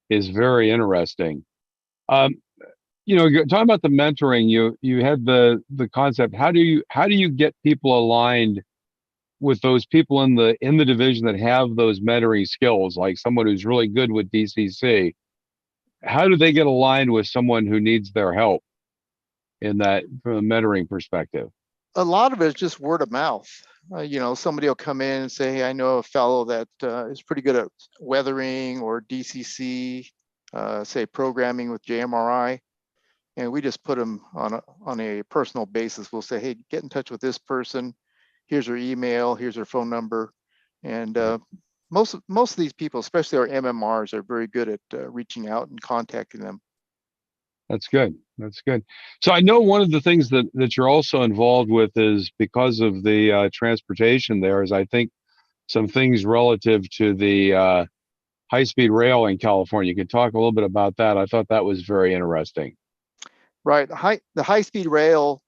is very interesting. You know, talking about the mentoring, you had the concept. How do you get people aligned with those people in the division that have those mentoring skills, like someone who's really good with DCC? How do they get aligned with someone who needs their help in that, from a mentoring perspective? A lot of it is just word of mouth. You know, somebody will come in and say, hey, I know a fellow that is pretty good at weathering or DCC, say programming with JMRI. And we just put them on a personal basis. We'll say, hey, get in touch with this person. Here's their email, here's their phone number. And most of these people, especially our MMRs, are very good at reaching out and contacting them. That's good. That's good. So I know one of the things that you're also involved with is, because of the transportation there, is I think some things relative to the high-speed rail in California. You could talk a little bit about that. I thought that was very interesting. Right. The high-speed rail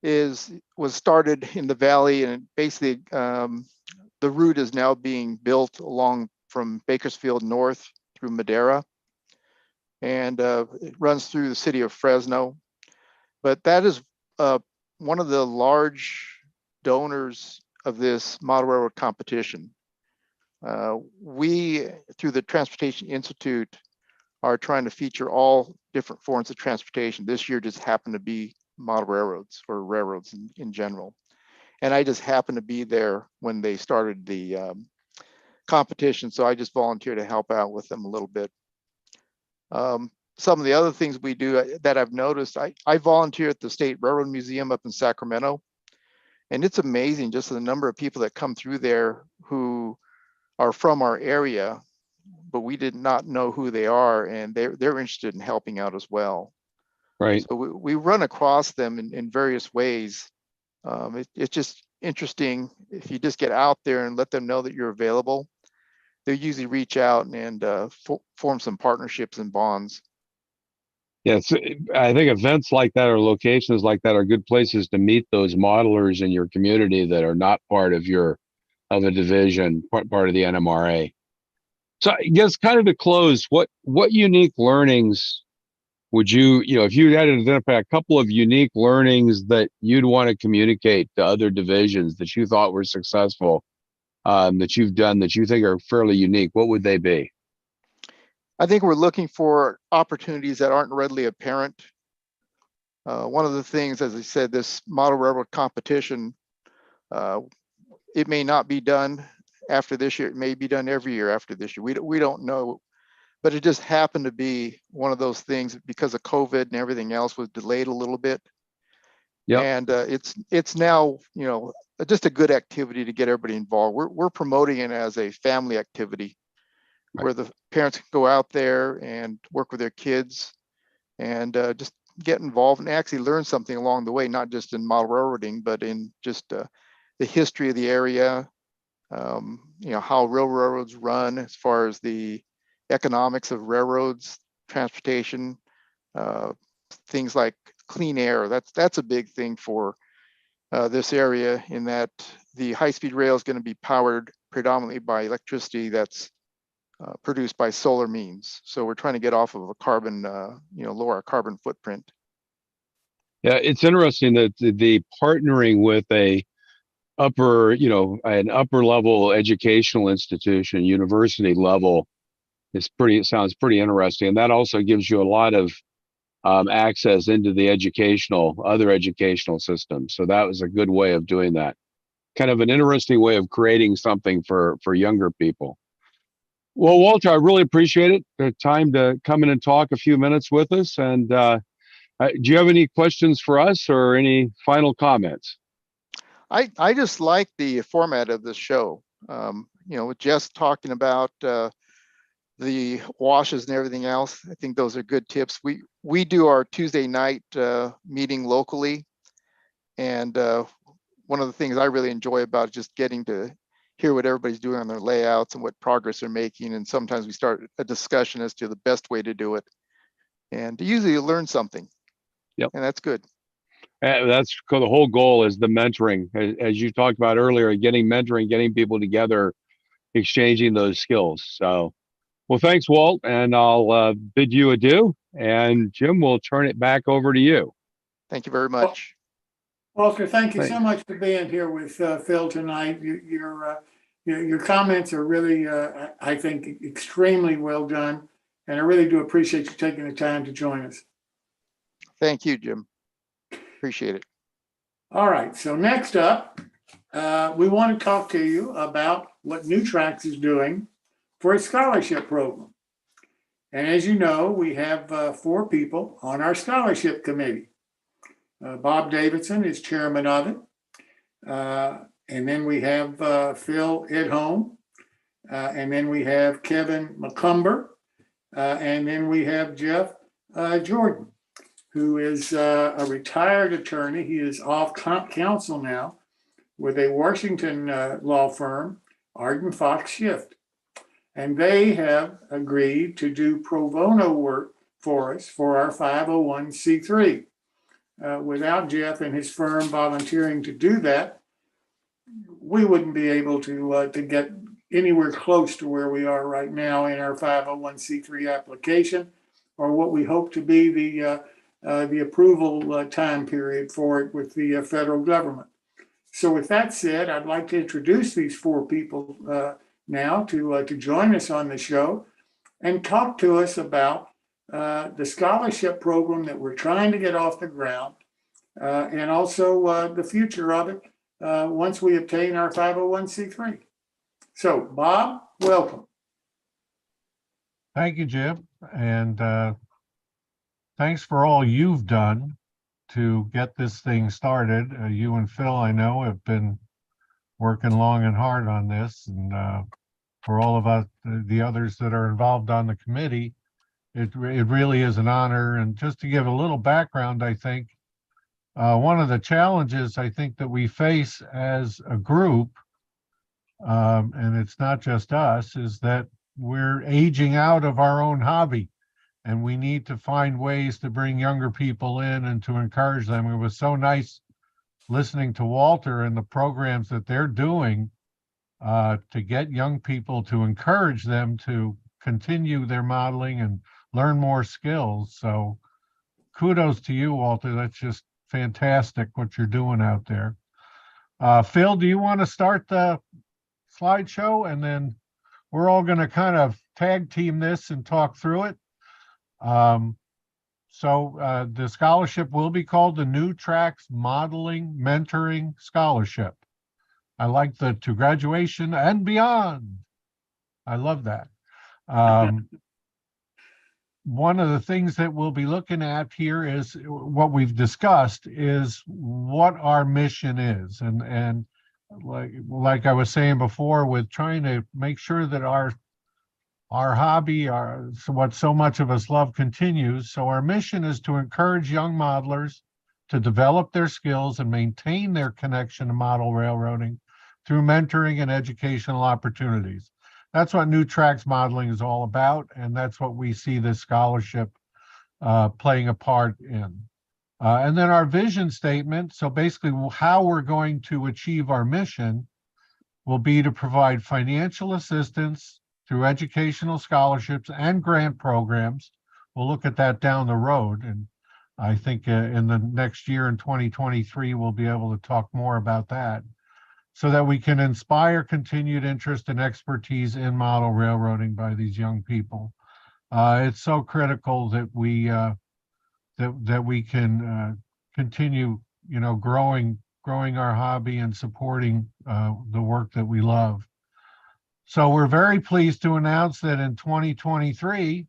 was started in the valley, and basically the route is now being built along from Bakersfield north through Madera. And it runs through the city of Fresno. But that is one of the large donors of this model railroad competition. We, through the Transportation Institute, are trying to feature all different forms of transportation. This year just happened to be model railroads, or railroads in general. And I just happened to be there when they started the competition, so I just volunteered to help out with them a little bit. Some of the other things we do that I've noticed, I volunteer at the State Railroad Museum up in Sacramento, and it's amazing just the number of people that come through there who are from our area, but we did not know who they are, and they're interested in helping out as well. Right. So we run across them in various ways. It's just interesting. If you just get out there and let them know that you're available, they usually reach out and form some partnerships and bonds. Yes, I think events like that or locations like that are good places to meet those modelers in your community that are not part of a division, part of the NMRA. So I guess, kind of to close, what unique learnings would you if you had to identify a couple of unique learnings that you'd want to communicate to other divisions that you thought were successful, that you've done that you think are fairly unique, what would they be? I think we're looking for opportunities that aren't readily apparent. One of the things, as I said, this model railroad competition, it may not be done after this year. It may be done every year after this year. We don't know, but it just happened to be one of those things because of COVID and everything else was delayed a little bit. Yeah. And it's now, just a good activity to get everybody involved. We're promoting it as a family activity, right, where the parents can go out there and work with their kids and just get involved and actually learn something along the way, not just in model railroading, but in just the history of the area, how railroads run as far as the economics of railroads, transportation, things like clean air. That's a big thing for this area, in that the high-speed rail is going to be powered predominantly by electricity that's produced by solar means. So we're trying to get off of a carbon, lower our carbon footprint. Yeah, it's interesting that the partnering with a upper, an upper level educational institution, university level sounds pretty interesting. And that also gives you a lot of access into the other educational systems. So that was a good way of doing that. Kind of an interesting way of creating something for younger people. Well, Walter, I really appreciate it. The time to come in and talk a few minutes with us. And do you have any questions for us or any final comments? I just like the format of this show. With Jess talking about the washes and everything else, I think those are good tips. We do our Tuesday night meeting locally, and one of the things I really enjoy about it, just getting to hear what everybody's doing on their layouts and what progress they're making. And sometimes we start a discussion as to the best way to do it, and usually you learn something. Yep. And that's good. That's the whole goal is the mentoring, as you talked about earlier, getting people together, exchanging those skills. So, well, thanks, Walt, and I'll bid you adieu. And Jim, we'll turn it back over to you. Thank you very much. Walter, thank you so Thanks. much for being here with Phil tonight. Your comments are really, I think, extremely well done. And I really do appreciate you taking the time to join us. Thank you, Jim. Appreciate it. All right, so next up, we want to talk to you about what New Tracks is doing for a scholarship program. And as you know, we have 4 people on our scholarship committee. Bob Davidson is chairman of it. And then we have Phil Edholm. And then we have Kevin McCumber. And then we have Jeff Jordan, who is a retired attorney. He is off counsel now with a Washington law firm, Arden Fox Schiff. And they have agreed to do pro bono work for us for our 501c3. Without Jeff and his firm volunteering to do that, we wouldn't be able to get anywhere close to where we are right now in our 501c3 application, or what we hope to be the approval time period for it with the federal government. So with that said, I'd like to introduce these 4 people now to join us on the show and talk to us about the scholarship program that we're trying to get off the ground, and also the future of it once we obtain our 501c3. So Bob, welcome. Thank you, Jim. And thanks for all you've done to get this thing started. You and Phil, I know, have been working long and hard on this. And for all of us, the others that are involved on the committee, it really is an honor. And just to give a little background, I think one of the challenges I think that we face as a group, and it's not just us, is that we're aging out of our own hobby, and we need to find ways to bring younger people in and to encourage them. It was so nice listening to Walter and the programs that they're doing to get young people, to encourage them to continue their modeling and learn more skills. So kudos to you, Walter. That's just fantastic what you're doing out there. Phil, do you want to start the slideshow, and then we're all going to kind of tag team this and talk through it? So the scholarship will be called the New Tracks Modeling Mentoring Scholarship. I like the to graduation and beyond. I love that. One of the things that we'll be looking at here is what we've discussed is what our mission is. And like I was saying before, with trying to make sure that our hobby, what so much of us love, continues. So our mission is to encourage young modelers to develop their skills and maintain their connection to model railroading through mentoring and educational opportunities. That's what New Tracks Modeling is all about, and that's what we see this scholarship playing a part in. And then our vision statement, so basically how we're going to achieve our mission, will be to provide financial assistance through educational scholarships and grant programs. We'll look at that down the road, and I think in the next year in 2023, we'll be able to talk more about that. so that we can inspire continued interest and expertise in model railroading by these young people. It's so critical that we can continue, growing our hobby and supporting the work that we love. So we're very pleased to announce that in 2023,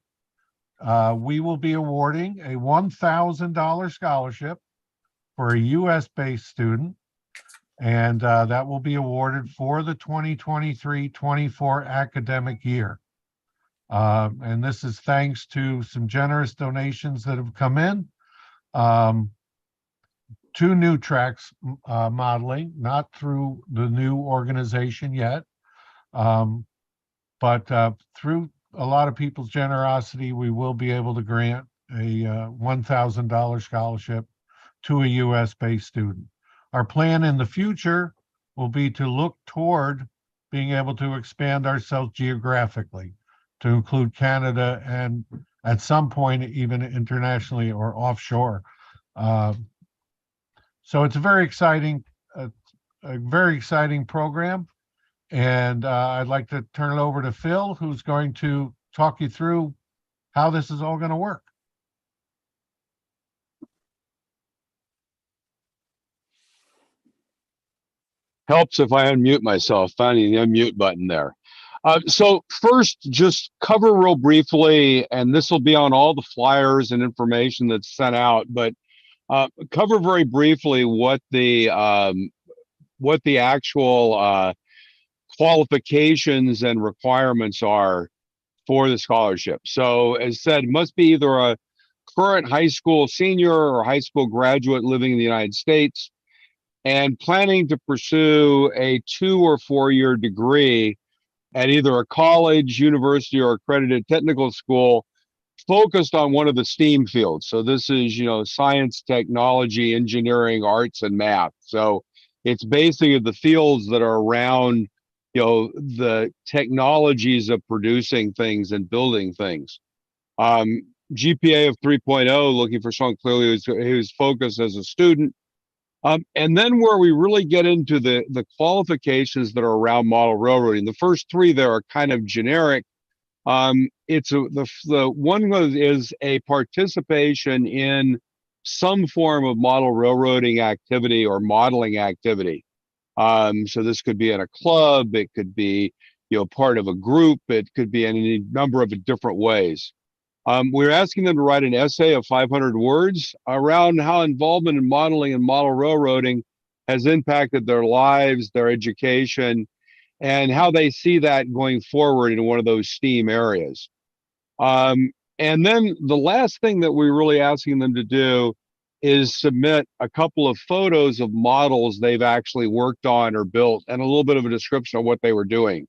we will be awarding a $1,000 scholarship for a US-based student, and that will be awarded for the 2023-24 academic year. And this is thanks to some generous donations that have come in to New Tracks Modeling, not through the new organization yet, but through a lot of people's generosity, we will be able to grant a $1,000 scholarship to a US-based student. Our plan in the future will be to look toward being able to expand ourselves geographically to include Canada and at some point even internationally or offshore. So it's a very exciting program. And I'd like to turn it over to Phil, who's going to talk you through how this is all going to work. Helps if I unmute myself, finding the unmute button there. So first, just cover real briefly, and this will be on all the flyers and information that's sent out, but cover very briefly what the actual qualifications and requirements are for the scholarship. So as said, it must be either a current high school senior or high school graduate living in the United States and planning to pursue a 2 or 4 year degree at either a college, university, or accredited technical school focused on one of the STEAM fields. So this is, science, technology, engineering, arts, and math. So it's basically the fields that are around, the technologies of producing things and building things. GPA of 3.0, looking for someone clearly who's focused as a student. And then where we really get into the qualifications that are around model railroading, the first three there are kind of generic. The one is a participation in some form of model railroading activity or modeling activity. So this could be in a club, it could be, part of a group, it could be in any number of different ways. We're asking them to write an essay of 500 words around how involvement in modeling and model railroading has impacted their lives, their education, and how they see that going forward in one of those STEAM areas. And then the last thing that we're really asking them to do is submit a couple of photos of models they've actually worked on or built and a little bit of a description of what they were doing.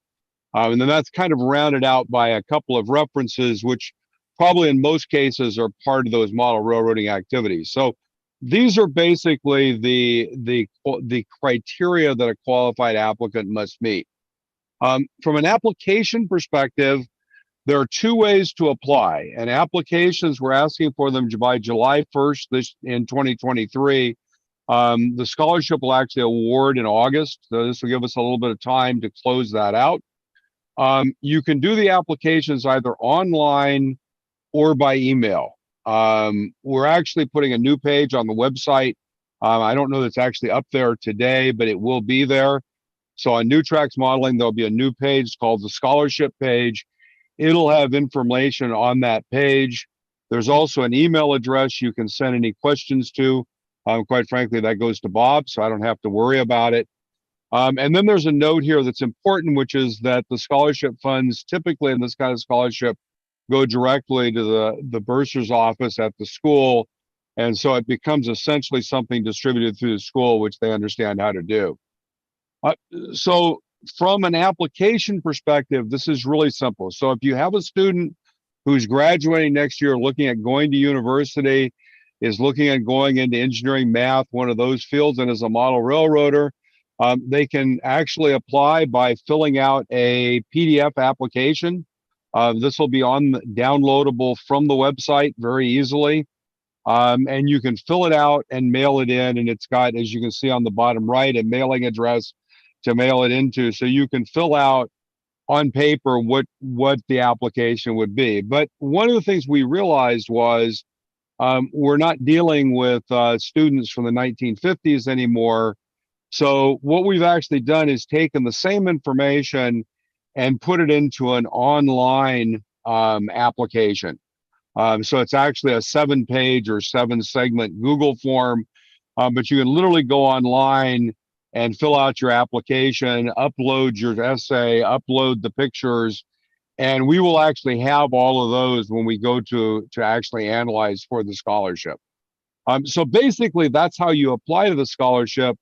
And then that's kind of rounded out by a couple of references, which probably in most cases are part of those model railroading activities. So these are basically the criteria that a qualified applicant must meet. From an application perspective, there are two ways to apply. And applications, we're asking for them by July 1st in 2023. The scholarship will actually award in August. So this will give us a little bit of time to close that out. You can do the applications either online or by email. We're actually putting a new page on the website. I don't know that's actually up there today, but it will be there. So on New Tracks Modeling, there'll be a new page called the scholarship page. It'll have information on that page. There's also an email address you can send any questions to. Quite frankly, that goes to Bob, so I don't have to worry about it. And then there's a note here that's important, which is that the scholarship funds typically in this kind of scholarship go directly to the bursar's office at the school. And so it becomes essentially something distributed through the school, which they understand how to do. So from an application perspective, this is really simple. So if you have a student who's graduating next year, looking at going to university, is looking at going into engineering, math, one of those fields, and is a model railroader, they can actually apply by filling out a PDF application. This will be downloadable from the website very easily. And you can fill it out and mail it in. And it's got, as you can see on the bottom right, a mailing address to mail it into, so you can fill out on paper what the application would be. But one of the things we realized was we're not dealing with students from the 1950s anymore. So what we've actually done is taken the same information and put it into an online application. So it's actually a 7-page or 7-segment Google form, but you can literally go online and fill out your application, upload your essay, upload the pictures, and we will actually have all of those when we go to actually analyze for the scholarship. So basically, that's how you apply to the scholarship.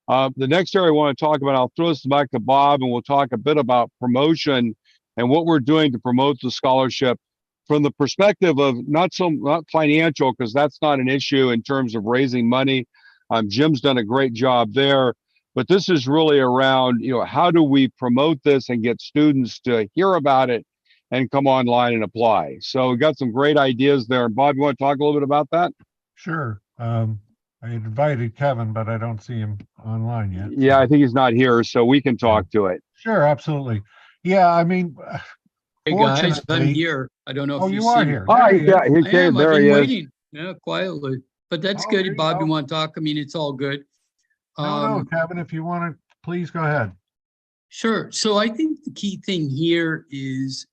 The next area I want to talk about, I'll throw this back to Bob, and we'll talk a bit about promotion and what we're doing to promote the scholarship from the perspective of not financial, because that's not an issue in terms of raising money. Jim's done a great job there. But this is really around, how do we promote this and get students to hear about it and come online and apply? So we got some great ideas there. And Bob, you want to talk a little bit about that? Sure. I invited Kevin, but I don't see him online yet. Yeah, I think he's not here, so we can talk to it. Sure, absolutely. Yeah, I mean, hey guys, I'm fortunately- here. I don't know if Oh, you you see are me. here. Oh, There he is. yeah, I am. there I've he been is. waiting. Yeah, quietly. But that's Oh, there good. you Bob, go. you want to talk? I mean, it's all good. No, Kevin, if you want to, please go ahead. Sure. So I think the key thing here is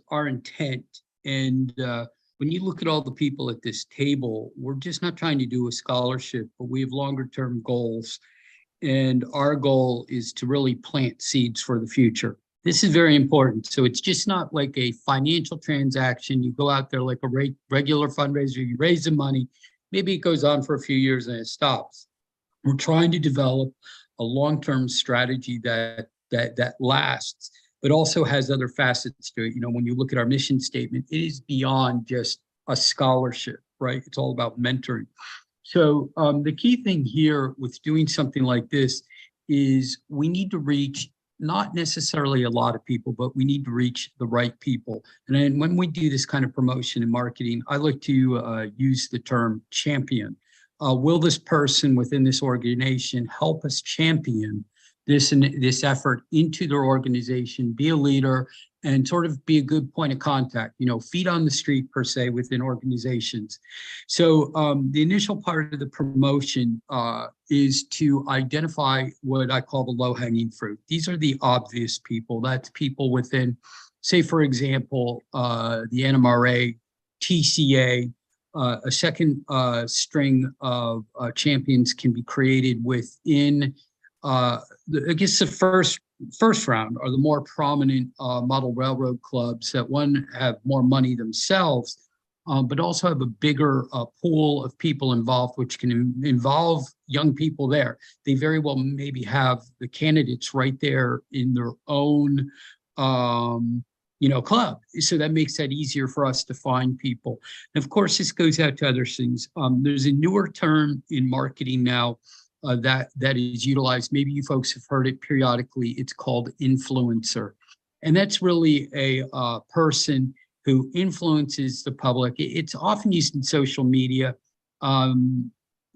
our intent. And when you look at all the people at this table, we're just not trying to do a scholarship, but we have longer term goals. And our goal is to really plant seeds for the future. This is very important. So it's just not like a financial transaction. You go out there like a regular fundraiser, you raise the money, maybe it goes on for a few years and it stops. We're trying to develop a long-term strategy that lasts, but also has other facets to it. When you look at our mission statement, it is beyond just a scholarship, right? It's all about mentoring. So the key thing here with doing something like this is we need to reach not necessarily a lot of people, but we need to reach the right people. And then when we do this kind of promotion and marketing, I like to use the term champion. Will this person within this organization help us champion this effort into their organization, be a leader, and sort of be a good point of contact, feet on the street per se within organizations. So the initial part of the promotion is to identify what I call the low-hanging fruit. These are the obvious people. That's people within, say, for example, the NMRA, TCA, a second string of champions can be created within, I guess, the first round are the more prominent model railroad clubs that have more money themselves, but also have a bigger pool of people involved, which can involve young people there. They very well maybe have the candidates right there in their own club. So that makes that easier for us to find people. And of course, this goes out to other things. There's a newer term in marketing now that is utilized. Maybe you folks have heard it periodically. It's called influencer. And that's really a person who influences the public. It's often used in social media.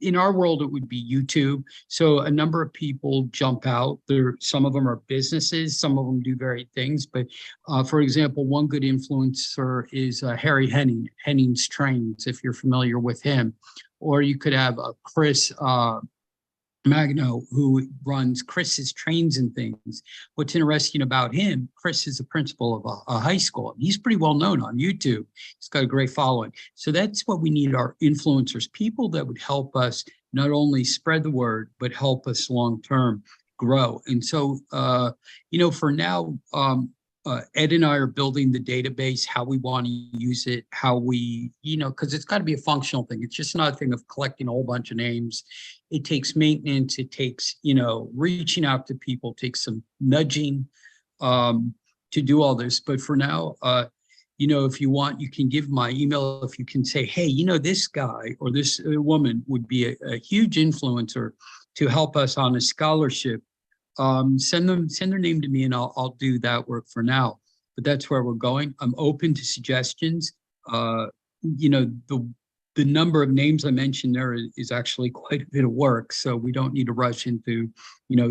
In our world, it would be YouTube. So a number of people jump out there. Some of them are businesses, some of them do varied things. But for example, one good influencer is Harry Henning's Trains, if you're familiar with him. Or you could have Chris Magno, who runs Chris's Trains and Things. What's interesting about him, Chris is the principal of a high school. He's pretty well known on YouTube. He's got a great following. So that's what we need, our influencers, people that would help us not only spread the word, but help us long-term grow. And so, for now, Ed and I are building the database, how we want to use it, how we, because it's got to be a functional thing. It's just not a thing of collecting a whole bunch of names. It takes maintenance. It takes, reaching out to people, takes some nudging to do all this. But for now, if you want, you can give my email. If you can say, hey, this guy or this woman would be a huge influencer to help us on a scholarship. Send their name to me and I'll do that work for now. But that's where we're going. I'm open to suggestions. The the number of names I mentioned there is actually quite a bit of work. So we don't need to rush into,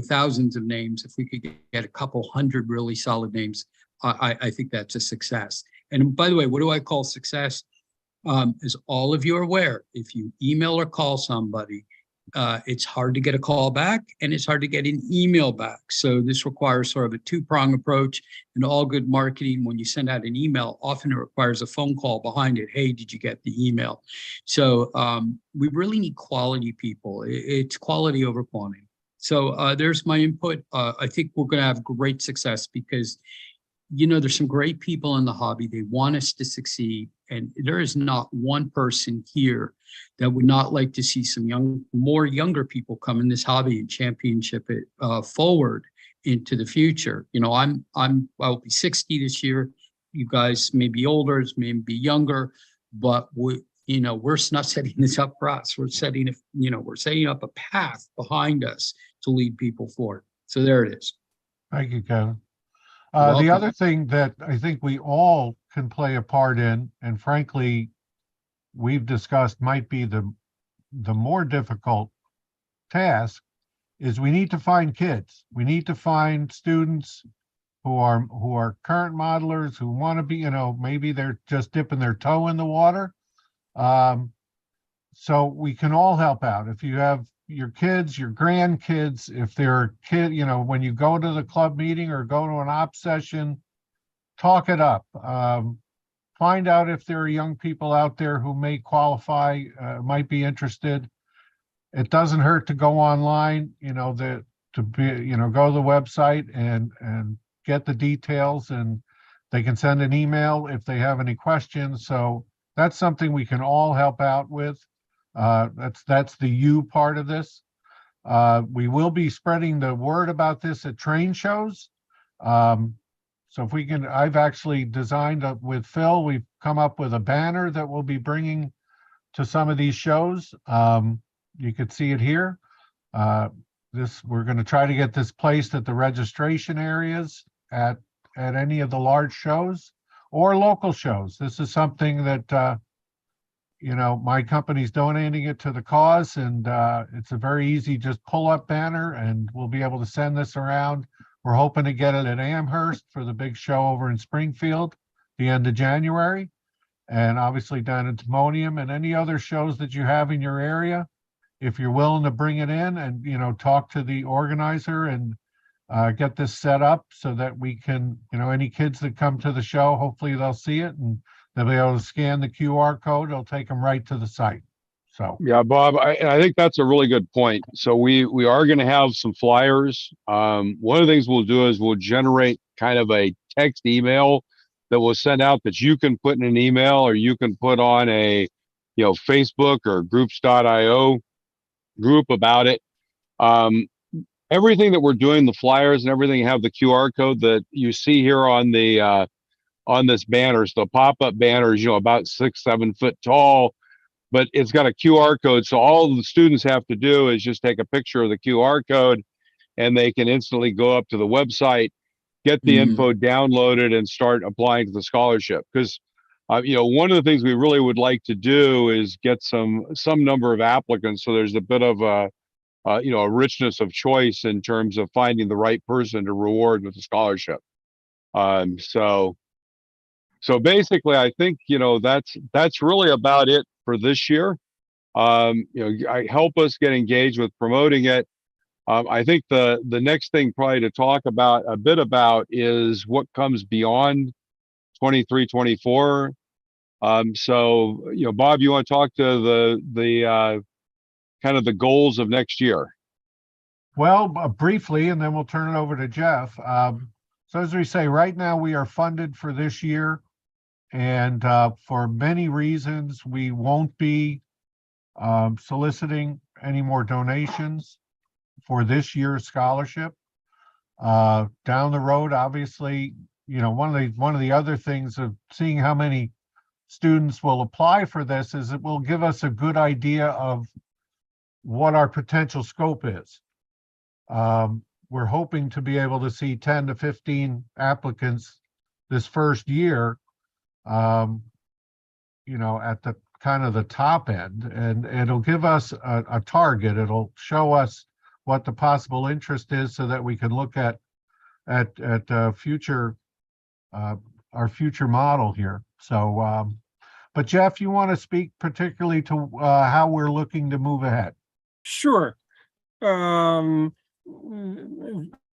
thousands of names. If we could get a couple hundred really solid names, I think that's a success. And by the way, what do I call success? As all of you are aware, if you email or call somebody, it's hard to get a call back and it's hard to get an email back. So this requires sort of a two-prong approach. And all good marketing, when you send out an email, often it requires a phone call behind it. Hey, did you get the email? So we really need quality people. It's quality over quantity. So there's my input. I think we're going to have great success because there's some great people in the hobby. They want us to succeed. And there is not one person here that would not like to see some more younger people come in this hobby and championship it forward into the future. I'll be 60 this year. You guys may be older, may be younger, but we're not setting this up for us. We're setting up a path behind us to lead people forward. So there it is. Thank you, Kevin. Welcome. The other thing that I think we all can play a part in, and frankly, we've discussed might be the more difficult task, is we need to find kids. We need to find students who are current modelers who want to be, maybe they're just dipping their toe in the water. So we can all help out. If you have your kids, your grandkids, if they're when you go to the club meeting or go to an op session, talk it up. Find out if there are young people out there who may qualify, might be interested. It doesn't hurt to go online, go to the website and get the details, and they can send an email if they have any questions. So that's something we can all help out with. That's the you part of this. We will be spreading the word about this at train shows. So if we can, I've actually designed with Phil, we've come up with a banner that we'll be bringing to some of these shows. You could see it here. We're going to try to get this placed at the registration areas at any of the large shows or local shows. This is something that my company's donating it to the cause, and it's a very easy just pull up banner, and we'll be able to send this around. We're hoping to get it at Amherst for the big show over in Springfield, the end of January, and obviously down in Timonium and any other shows that you have in your area. If you're willing to bring it in and, talk to the organizer and get this set up so that we can, any kids that come to the show, hopefully they'll see it and they'll be able to scan the QR code. It'll take them right to the site. So Yeah, Bob, I think that's a really good point. So we are going to have some flyers. One of the things we'll do is we'll generate kind of a text email that we'll send out that you can put in an email, or you can put on a, Facebook or groups.io group about it. Everything that we're doing, the flyers and everything, have the QR code that you see here on the on this banner. So the pop-up banners, about 6-7 foot tall, but it's got a QR code. So all the students have to do is just take a picture of the QR code, and they can instantly go up to the website, get the info downloaded, and start applying to the scholarship. Because one of the things we really would like to do is get some number of applicants, so there's a bit of a richness of choice in terms of finding the right person to reward with a scholarship. So basically, I think that's really about it for this year. I help us get engaged with promoting it. I think the next thing probably to talk about a bit about is what comes beyond 23, 24. So Bob, you want to talk to the kind of the goals of next year? Well, briefly, and then we'll turn it over to Jeff. So as we say, right now we are funded for this year, and for many reasons, we won't be soliciting any more donations for this year's scholarship. Down the road, obviously, one of the other things of seeing how many students will apply for this is it will give us a good idea of what our potential scope is. We're hoping to be able to see 10 to 15 applicants this first year, at the kind of the top end, and it'll give us a target. It'll show us what the possible interest is so that we can look at future our future model here. So, but Jeff, you want to speak particularly to how we're looking to move ahead? Sure. In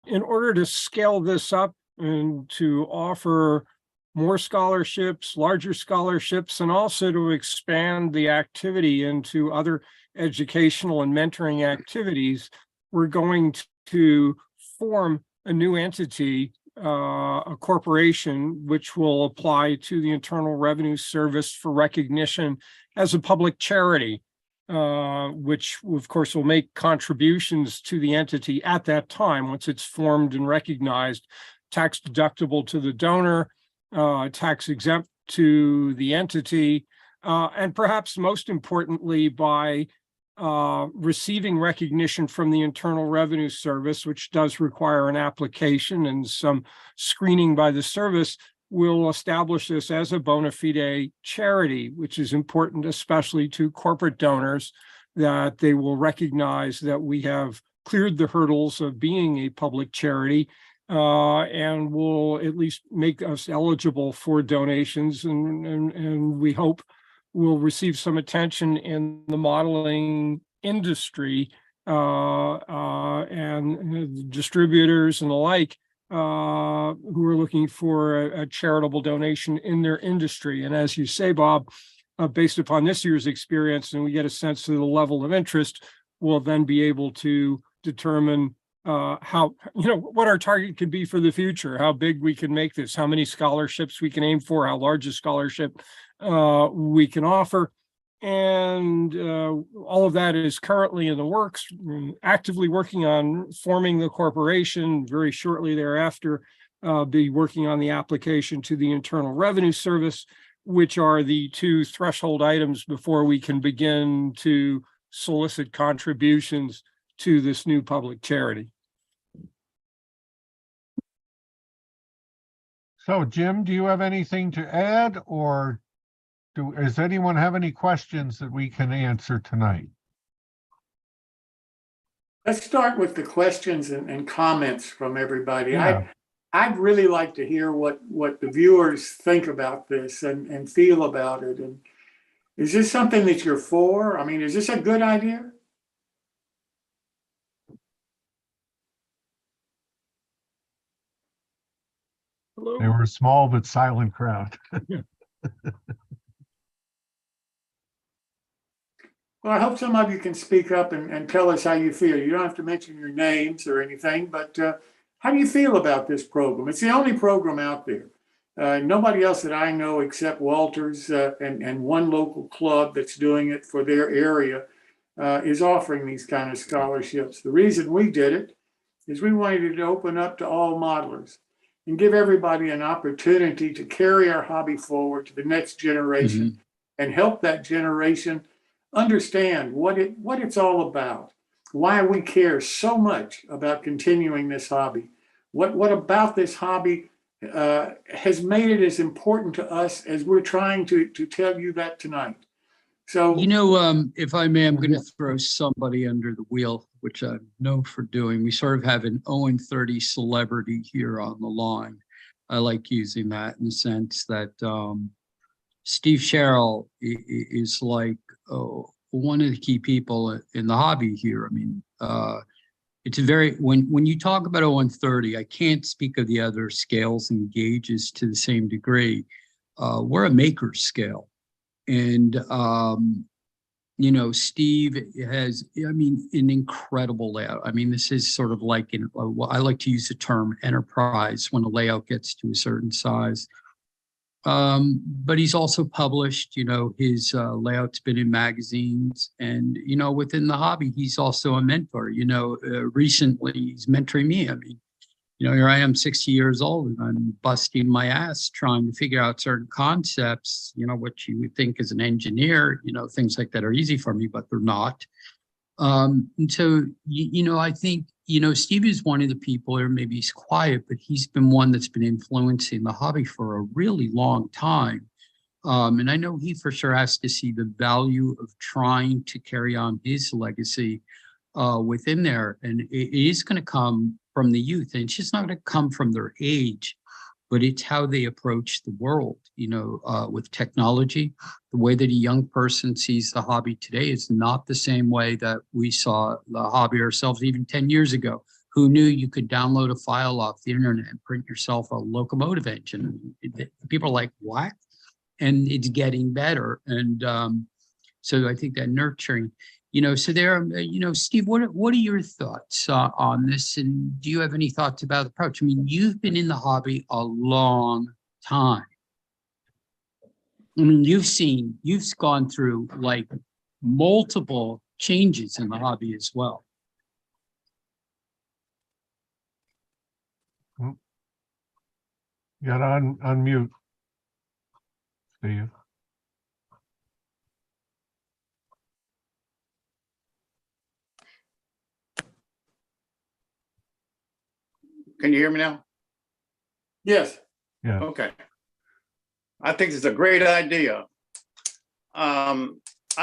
order to scale this up and to offer more scholarships, larger scholarships, and also to expand the activity into other educational and mentoring activities, we're going to form a new entity, a corporation, which will apply to the Internal Revenue Service for recognition as a public charity, which of course will make contributions to the entity at that time once it's formed and recognized, tax deductible to the donor, tax exempt to the entity, and perhaps most importantly, by receiving recognition from the Internal Revenue Service, which does require an application and some screening by the service, will establish this as a bona fide charity, which is important, especially to corporate donors, that they will recognize that we have cleared the hurdles of being a public charity, and will at least make us eligible for donations, and we hope will receive some attention in the modeling industry, and distributors and the like, who are looking for a charitable donation in their industry. And as you say, Bob, based upon this year's experience, and we get a sense of the level of interest, we'll then be able to determine how, what our target could be for the future, how big we can make this, how many scholarships we can aim for, how large a scholarship we can offer. And all of that is currently in the works. We're actively working on forming the corporation. Very shortly thereafter, be working on the application to the Internal Revenue Service, which are the two threshold items before we can begin to solicit contributions to this new public charity. So, Jim, do you have anything to add, or does anyone have any questions that we can answer tonight? Let's start with the questions and comments from everybody. Yeah. I'd really like to hear what the viewers think about this and feel about it. And is this something that you're for? I mean, is this a good idea? Hello? They were a small but silent crowd. Well, I hope some of you can speak up and tell us how you feel. You don't have to mention your names or anything, but how do you feel about this program? It's the only program out there. Nobody else that I know except Walters and one local club that's doing it for their area is offering these kind of scholarships. The reason we did it is we wanted it to open up to all modelers and give everybody an opportunity to carry our hobby forward to the next generation and help that generation understand what it's all about, why we care so much about continuing this hobby, what about this hobby has made it as important to us as we're trying to tell you that tonight. So, if I may, I'm going to throw somebody under the wheel, which I know for doing. We sort of have an 0-30 celebrity here on the line. I like using that in the sense that Steve Sherrill is like one of the key people in the hobby here. I mean, it's a very, when you talk about 0-30, I can't speak of the other scales and gauges to the same degree. We're a maker scale. And, Steve has, an incredible layout. I mean, this is sort of like, I like to use the term enterprise when a layout gets to a certain size. But he's also published, his layout's been in magazines, and, within the hobby, he's also a mentor. Recently he's mentoring me. I mean, here I am 60 years old and I'm busting my ass trying to figure out certain concepts, what you would think as an engineer, things like that are easy for me, but they're not. And so, I think, Steve is one of the people, or maybe he's quiet, but he's been one that's been influencing the hobby for a really long time. And I know he for sure has to see the value of trying to carry on his legacy within there. And it is going to come from the youth. And it's just not going to come from their age, but it's how they approach the world, you know, with technology. The way that a young person sees the hobby today is not the same way that we saw the hobby ourselves even 10 years ago. Who knew you could download a file off the internet and print yourself a locomotive engine? People are like, what? And it's getting better. And so I think that nurturing, you know, so there, you know, Steve, what are your thoughts on this? And do you have any thoughts about the approach? I mean, you've been in the hobby a long time. I mean, you've gone through like multiple changes in the hobby as well. You gotta unmute, Steve. Can you hear me now? Yes. Yeah. Okay. I think it's a great idea. I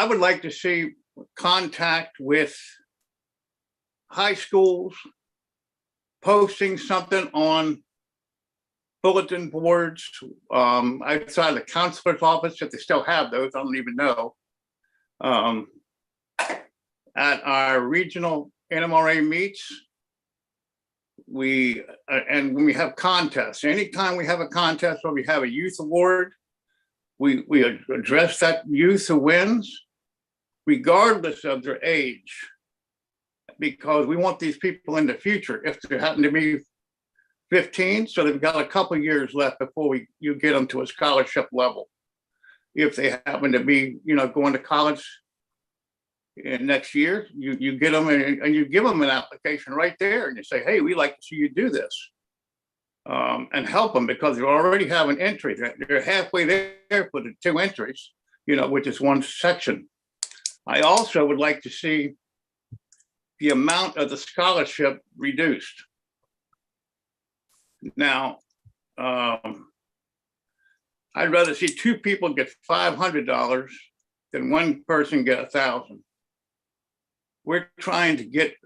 would like to see contact with high schools, posting something on bulletin boards outside the counselor's office, if they still have those, I don't even know. At our regional NMRA meets, and when we have contests, anytime we have a contest or we have a youth award, we address that youth who wins, regardless of their age, because we want these people in the future. If they happen to be 15, so they've got a couple of years left before you get them to a scholarship level. If they happen to be, you know, going to college in next year, you get them and you give them an application right there, and you say, hey, we'd like to see you do this, and help them, because they already have an entry. They're halfway there for the 2 entries, you know, which is 1 section. I also would like to see the amount of the scholarship reduced. Now, I'd rather see 2 people get $500 than 1 person get $1,000. We're trying to get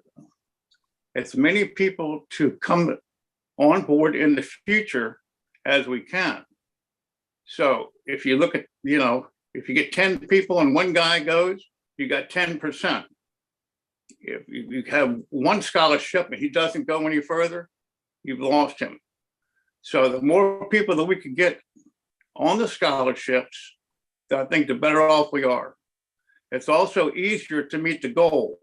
as many people to come on board in the future as we can. So if you look at, you know, if you get 10 people and 1 guy goes, you got 10%. If you have 1 scholarship and he doesn't go any further, you've lost him. So the more people that we can get on the scholarships, I think the better off we are. It's also easier to meet the goal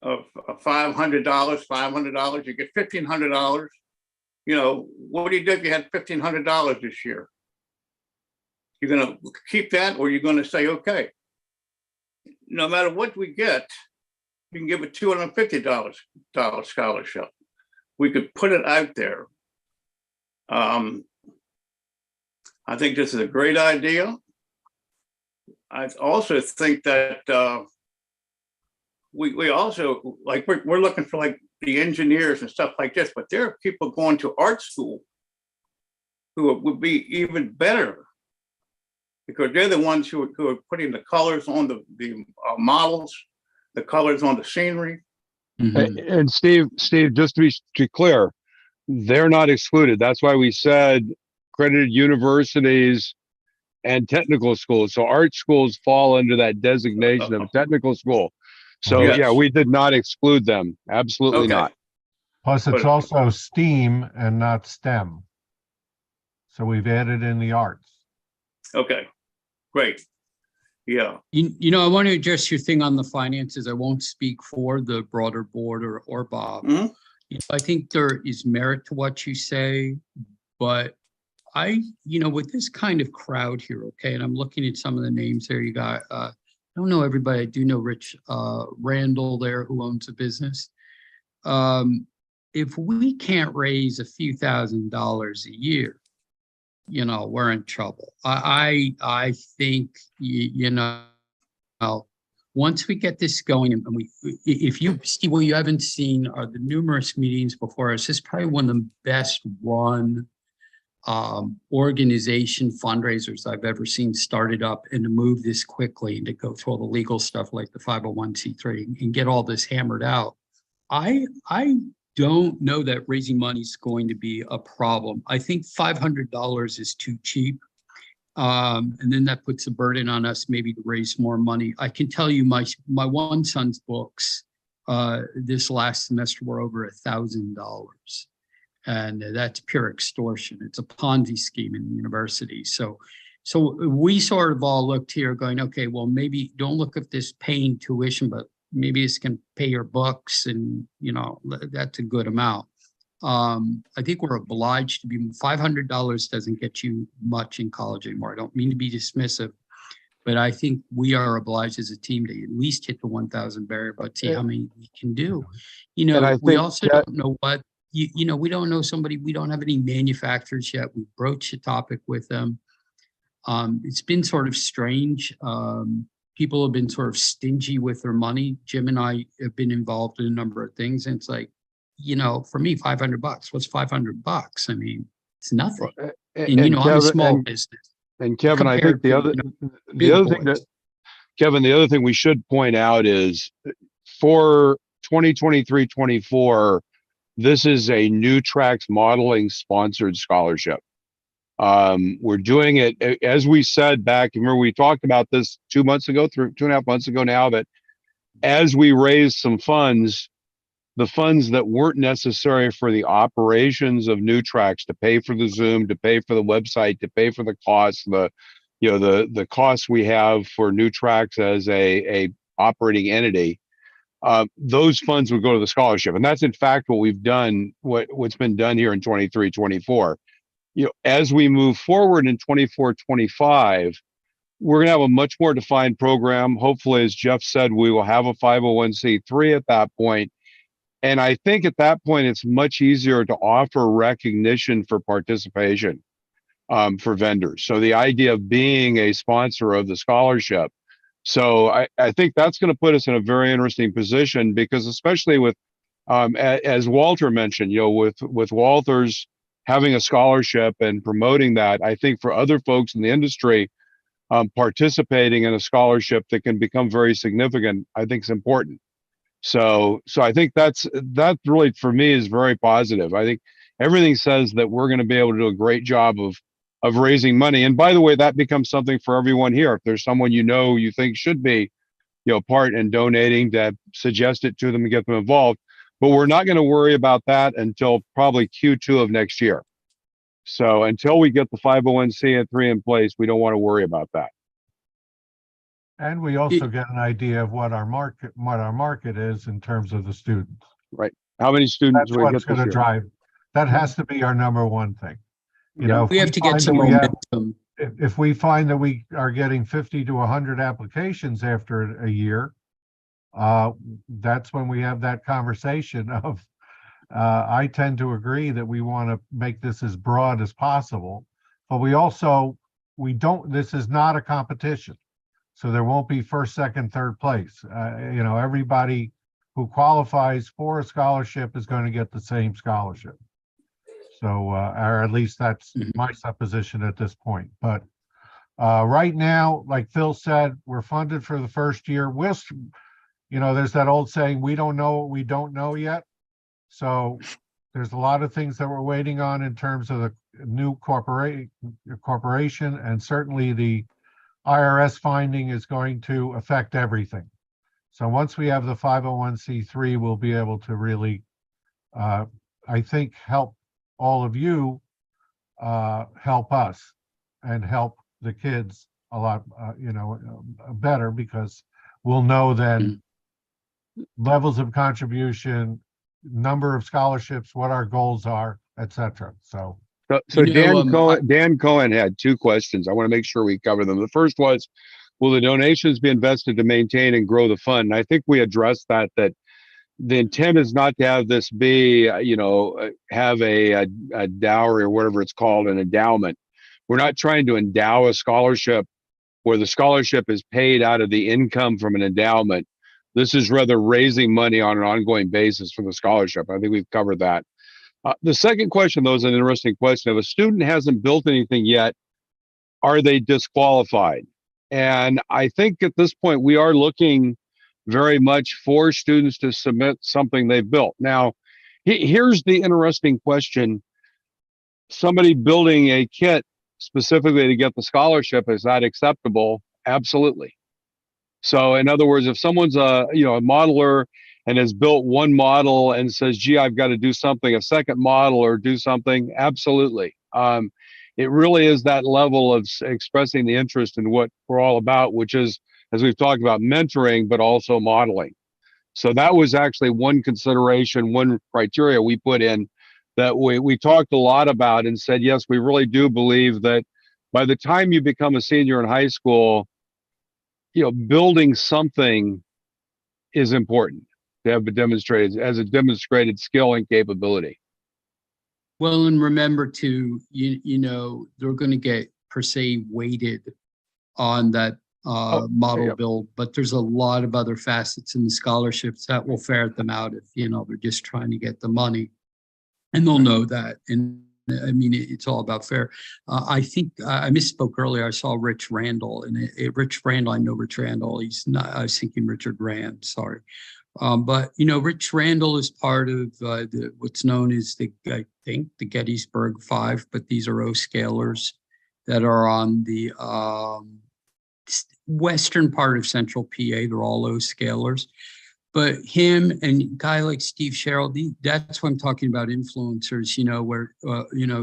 of $500, $500, you get $1,500. You know, what do you do if you had $1,500 this year? You're gonna keep that, or you're gonna say, okay, no matter what we get, you can give a $250 scholarship. We could put it out there. I think this is a great idea. I also think that we also, like, we're looking for like the engineers and stuff like this, but there are people going to art school who would be even better, because they're the ones who are putting the colors on the models, the colors on the scenery. Mm-hmm. And Steve, just to be clear, they're not excluded. That's why we said accredited universities and technical schools. So art schools fall under that designation of a technical school. So Yes. yeah, we did not exclude them. Absolutely Okay. not. Plus, it's But- also STEAM and not STEM. So we've added in the arts. Okay, great. Yeah. You know, I want to address your thing on the finances. I won't speak for the broader board or Bob. Mhm. You know, I think there is merit to what you say, but you know, with this kind of crowd here, okay, and I'm looking at some of the names there. You got, I don't know everybody. I do know Rich Randall there, who owns a business. If we can't raise a few $1,000s a year, you know, we're in trouble. I think, you know, once we get this going, and if you, Steve, what you haven't seen are the numerous meetings before us. This is probably one of the best run organization fundraisers I've ever seen started up, and to move this quickly and to go through all the legal stuff like the 501c3 and get all this hammered out. I don't know that raising money is going to be a problem. I think $500 is too cheap. And then that puts a burden on us maybe to raise more money. I can tell you my one son's books this last semester were over $1,000. And that's pure extortion. It's a Ponzi scheme in the university. So we sort of all looked here going, okay, well, maybe don't look at this paying tuition, but maybe this can pay your books, and that's a good amount. I think we're obliged to be. $500 doesn't get you much in college anymore. I don't mean to be dismissive, but I think we are obliged as a team to at least hit the 1,000 barrier, but see how many we can do. We also don't know what. We don't know somebody, we don't have any manufacturers yet. We broached the topic with them. It's been sort of strange. People have been sort of stingy with their money. Jim and I have been involved in a number of things. And it's like, for me, $500, what's $500? I mean, it's nothing. And I'm a small business. And Kevin, I think the other thing we should point out is for 2023-24, this is a New Tracks Modeling sponsored scholarship. We're doing it, as we said back, remember we talked about this 2 months ago, 2.5 months ago now, that as we raised some funds, the funds that weren't necessary for the operations of New Tracks, to pay for the Zoom, to pay for the website, to pay for the costs, the costs we have for New Tracks as a operating entity, those funds would go to the scholarship. And that's in fact what we've done, what's been done here in 23-24. As we move forward in 24-25, we're going to have a much more defined program. Hopefully, as Jeff said, we will have a 501c3 at that point. And I think at that point, it's much easier to offer recognition for participation for vendors. So the idea of being a sponsor of the scholarship. So I think that's going to put us in a very interesting position, because especially with, as Walter mentioned, with Walters having a scholarship and promoting that, I think for other folks in the industry, participating in a scholarship that can become very significant, I think is important. So I think that really for me is very positive. I think everything says that we're going to be able to do a great job of raising money. And by the way, that becomes something for everyone here. If there's someone you think should be, part in donating, to suggest it to them and get them involved. But we're not going to worry about that until probably Q2 of next year. So until we get the 501c3 in place, we don't want to worry about that. And we also get an idea of what our market is in terms of the students. Right. How many students? That's what's going to drive. That has to be our number one thing. We have to get some momentum. If we find that we are getting 50 to 100 applications after a year, that's when we have that conversation of, I tend to agree that we want to make this as broad as possible, but this is not a competition. So there won't be first, second, third place. Everybody who qualifies for a scholarship is going to get the same scholarship. So, or at least that's my supposition at this point. But right now, like Phil said, we're funded for the first year. There's that old saying, we don't know what we don't know yet. So there's a lot of things that we're waiting on in terms of the new corporation, and certainly the IRS finding is going to affect everything. So once we have the 501c3, we'll be able to really, I think, help all of you help us and help the kids a lot, better, because we'll know then levels of contribution, number of scholarships, what our goals are, etc. So Dan Cohen had two questions. I want to make sure we cover them. The first was, will the donations be invested to maintain and grow the fund? And I think we addressed that the intent is not to have this be, have a dowry or whatever it's called, an endowment. We're not trying to endow a scholarship where the scholarship is paid out of the income from an endowment. This is rather raising money on an ongoing basis for the scholarship. I think we've covered that. The second question, though, is an interesting question. If a student hasn't built anything yet, are they disqualified? And I think at this point, we are looking very much for students to submit something they've built. Now, here's the interesting question. Somebody building a kit specifically to get the scholarship, is that acceptable? Absolutely. So in other words, if someone's a modeler and has built one model and says, gee, I've got to do something, a second model or do something, absolutely. It really is that level of expressing the interest in what we're all about, which is, as we've talked about, mentoring, but also modeling. So that was actually one consideration, one criteria we put in that we talked a lot about and said, yes, we really do believe that by the time you become a senior in high school, building something is important to have demonstrated as a demonstrated skill and capability. Well, and remember too, they're going to get per se weighted on that model build, but there's a lot of other facets in the scholarships that will ferret them out if, they're just trying to get the money, and they'll know that. And I mean, it's all about fair. I think I misspoke earlier. I saw Rich Randall, and Rich Randall, I know Rich Randall. He's not, I was thinking Richard Rand, sorry. But, Rich Randall is part of what's known as the Gettysburg Five, but these are O-scalers that are on the western part of central PA. They're all O-scalers. But him and a guy like Steve Sherrill, that's what I'm talking about, influencers, where,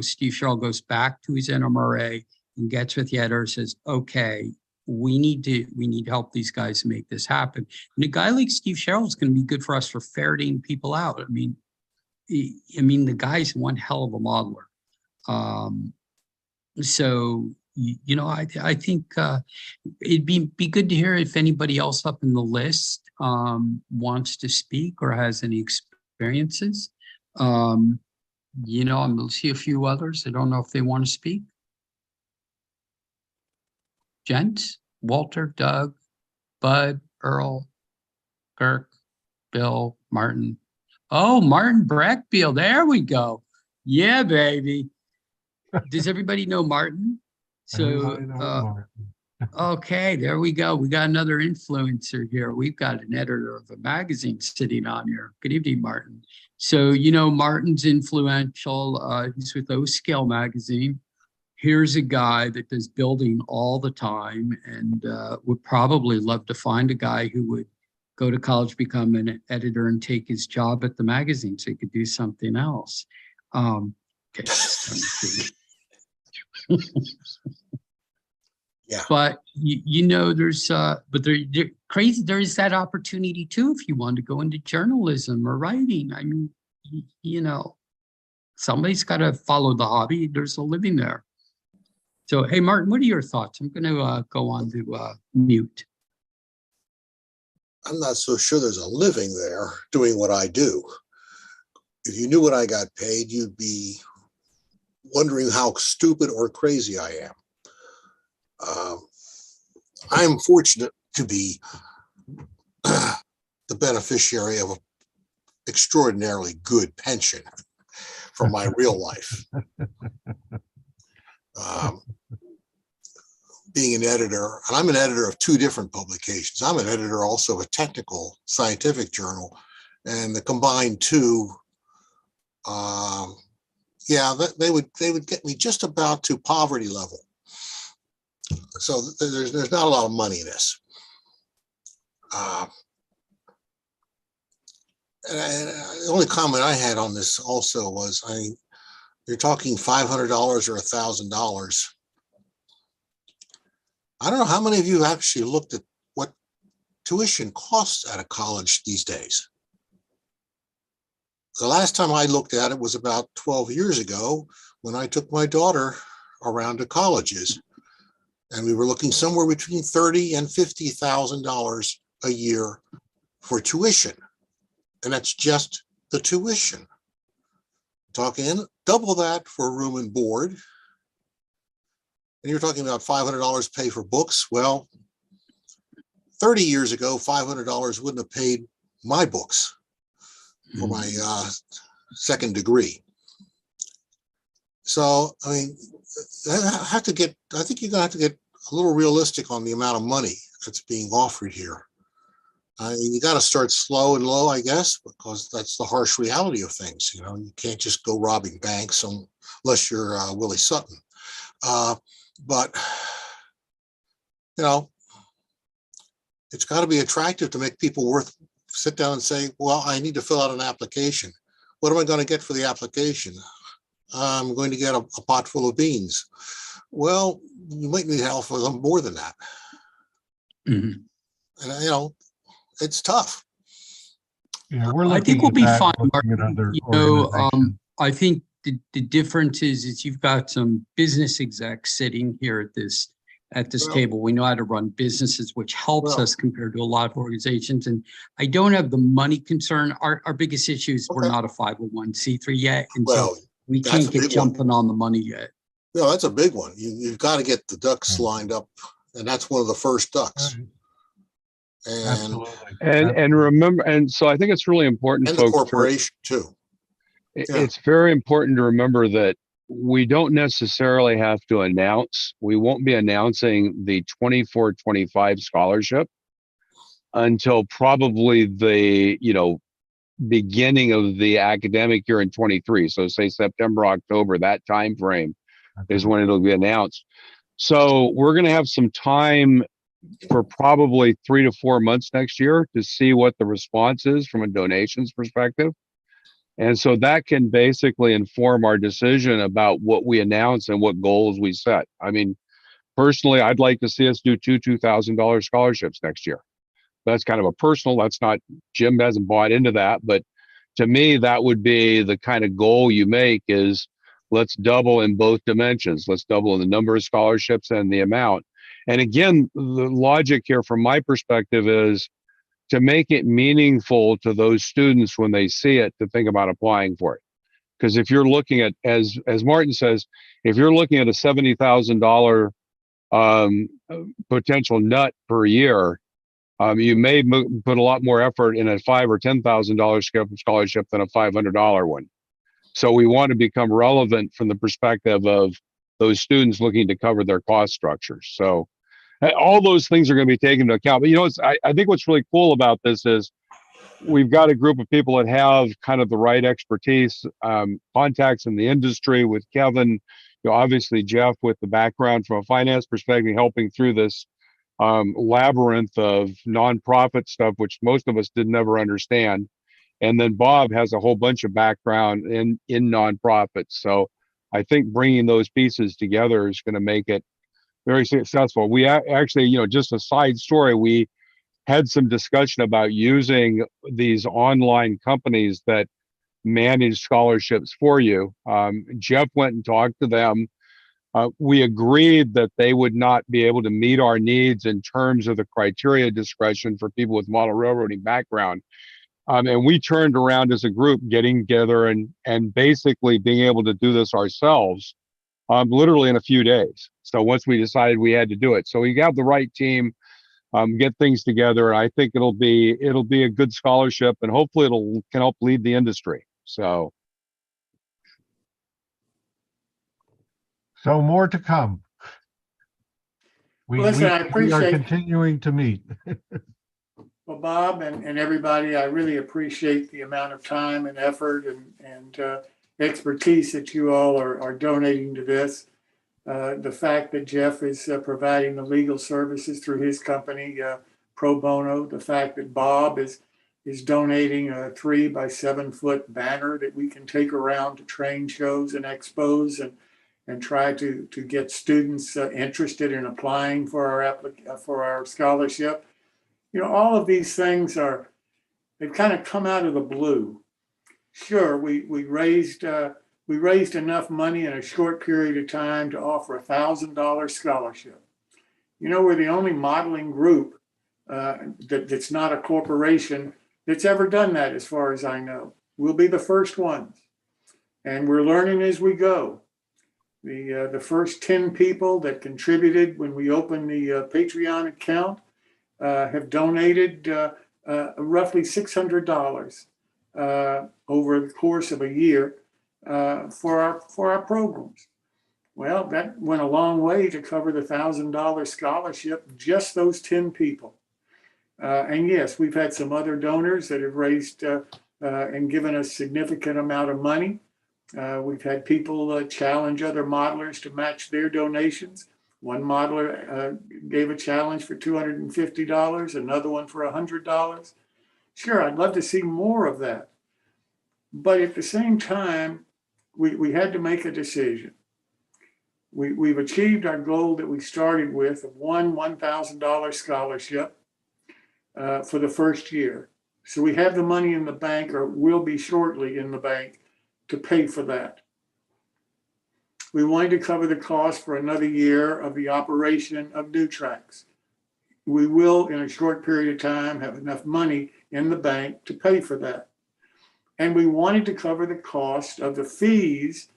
Steve Sherrill goes back to his NMRA and gets with the editor, says, okay, we need to help these guys make this happen. And a guy like Steve Sherrill is going to be good for us for ferreting people out. I mean, the guy's one hell of a modeler. So, I think it'd be good to hear if anybody else up in the list wants to speak or has any experiences. I'm going to see a few others. I don't know if they want to speak. Gents, Walter, Doug, Bud, Earl, Kirk, Bill, Martin. Oh, Martin Breckfield. There we go. Yeah, baby. Does everybody know Martin? So, okay, there we go. We got another influencer here. We've got an editor of a magazine sitting on here. Good evening, Martin. So, Martin's influential. He's with O-Scale magazine. Here's a guy that does building all the time and would probably love to find a guy who would go to college, become an editor, and take his job at the magazine so he could do something else. Okay. Yeah. But there's they're crazy. There is that opportunity too if you want to go into journalism or writing. I mean, somebody's got to follow the hobby. There's a living there. So, hey, Martin, what are your thoughts? I'm going to go on to mute. I'm not so sure there's a living there doing what I do. If you knew what I got paid, you'd be wondering how stupid or crazy I am. I'm fortunate to be the beneficiary of an extraordinarily good pension from my real life. Being an editor, and I'm an editor of two different publications. I'm an editor also of a technical scientific journal, and the combined two, they would get me just about to poverty level. So there's not a lot of money in this. And the only comment I had on this also was, you're talking $500 or $1,000. I don't know how many of you actually looked at what tuition costs at a college these days. The last time I looked at it was about 12 years ago when I took my daughter around to colleges, and we were looking somewhere between $30,000 and $50,000 a year for tuition. And that's just the tuition. Talking double that for room and board. And you're talking about $500 pay for books. Well, 30 years ago, $500 wouldn't have paid my books for my second degree. So, I mean, I think you're gonna have to get a little realistic on the amount of money that's being offered here. I mean, you got to start slow and low, I guess, because that's the harsh reality of things. You know, you can't just go robbing banks unless you're Willie Sutton. But, you know, it's got to be attractive to make people sit down and say, well, I need to fill out an application. What am I going to get for the application? I'm going to get a pot full of beans. Well, you might need help for them more than that. Mhm. And, you know, it's tough. Yeah, we're I think looking we'll at be that, fine, looking at Martin. other You know, organizations. I think the difference is you've got some business execs sitting here at this Well- table. We know how to run businesses, which helps Well- us compared to a lot of organizations. And I don't have the money concern. Our biggest issue is we're Okay. not a 501c3 yet. And so Well, we that's can't a get big one. jumping on the money yet. No, that's a big one. You've got to get the ducks lined up, and that's one of the first ducks. Right. And Absolutely. And remember, and so I think it's really important, the folks, corporation too. it's very important to remember that we don't necessarily have to announce, we won't be announcing the 24-25 scholarship until probably the, beginning of the academic year in 23. So say September, October, that time frame is when it'll be announced. So we're going to have some time for probably 3 to 4 months next year to see what the response is from a donations perspective. And so that can basically inform our decision about what we announce and what goals we set. I mean, personally, I'd like to see us do two $2,000 scholarships next year. That's kind of a personal, that's not, Jim hasn't bought into that, but to me, that would be the kind of goal you make is let's double in both dimensions. Let's double in the number of scholarships and the amount. And again, the logic here from my perspective is to make it meaningful to those students when they see it to think about applying for it. Because if you're looking at, as Martin says, if you're looking at a $70,000 potential nut per year, you may put a lot more effort in a $5,000 or $10,000 scholarship than a $500 one. So we want to become relevant from the perspective of those students looking to cover their cost structures. So all those things are going to be taken into account. But I think what's really cool about this is we've got a group of people that have kind of the right expertise, contacts in the industry with Kevin, obviously Jeff with the background from a finance perspective, helping through this labyrinth of nonprofit stuff, which most of us didn't ever understand. And then Bob has a whole bunch of background in nonprofits. So I think bringing those pieces together is going to make it very successful. We actually, just a side story, we had some discussion about using these online companies that manage scholarships for you. Jeff went and talked to them. We agreed that they would not be able to meet our needs in terms of the criteria discretion for people with model railroading background. And we turned around as a group getting together and basically being able to do this ourselves literally in a few days. So once we decided we had to do it. So we got the right team, get things together. And I think it'll be a good scholarship and hopefully can help lead the industry. So more to come. We Listen, I are appreciate- continuing to meet. Well, Bob and everybody, I really appreciate the amount of time and effort and expertise that you all are donating to this. The fact that Jeff is providing the legal services through his company, Pro Bono, the fact that Bob is donating a 3 by 7 foot banner that we can take around to train shows and expos and try to get students interested in applying for our scholarship. All of these things they've kind of come out of the blue. Sure, we raised enough money in a short period of time to offer a $1,000 scholarship. We're the only modeling group that's not a corporation that's ever done that, as far as I know. We'll be the first ones, and we're learning as we go. The first 10 people that contributed when we opened the Patreon account have donated roughly $600 over the course of a year. for our programs. Well, that went a long way to cover the $1,000 scholarship, just those 10 people. And yes, we've had some other donors that have raised and given us significant amount of money. We've had people challenge other modelers to match their donations. One modeler gave a challenge for $250, another one for $100. Sure, I'd love to see more of that. But at the same time, we had to make a decision. We've achieved our goal that we started with of one $1,000 scholarship for the first year. So we have the money in the bank, or will be shortly in the bank, to pay for that. We wanted to cover the cost for another year of the operation of New Tracks. We will, in a short period of time, have enough money in the bank to pay for that. And we wanted to cover the cost of the fees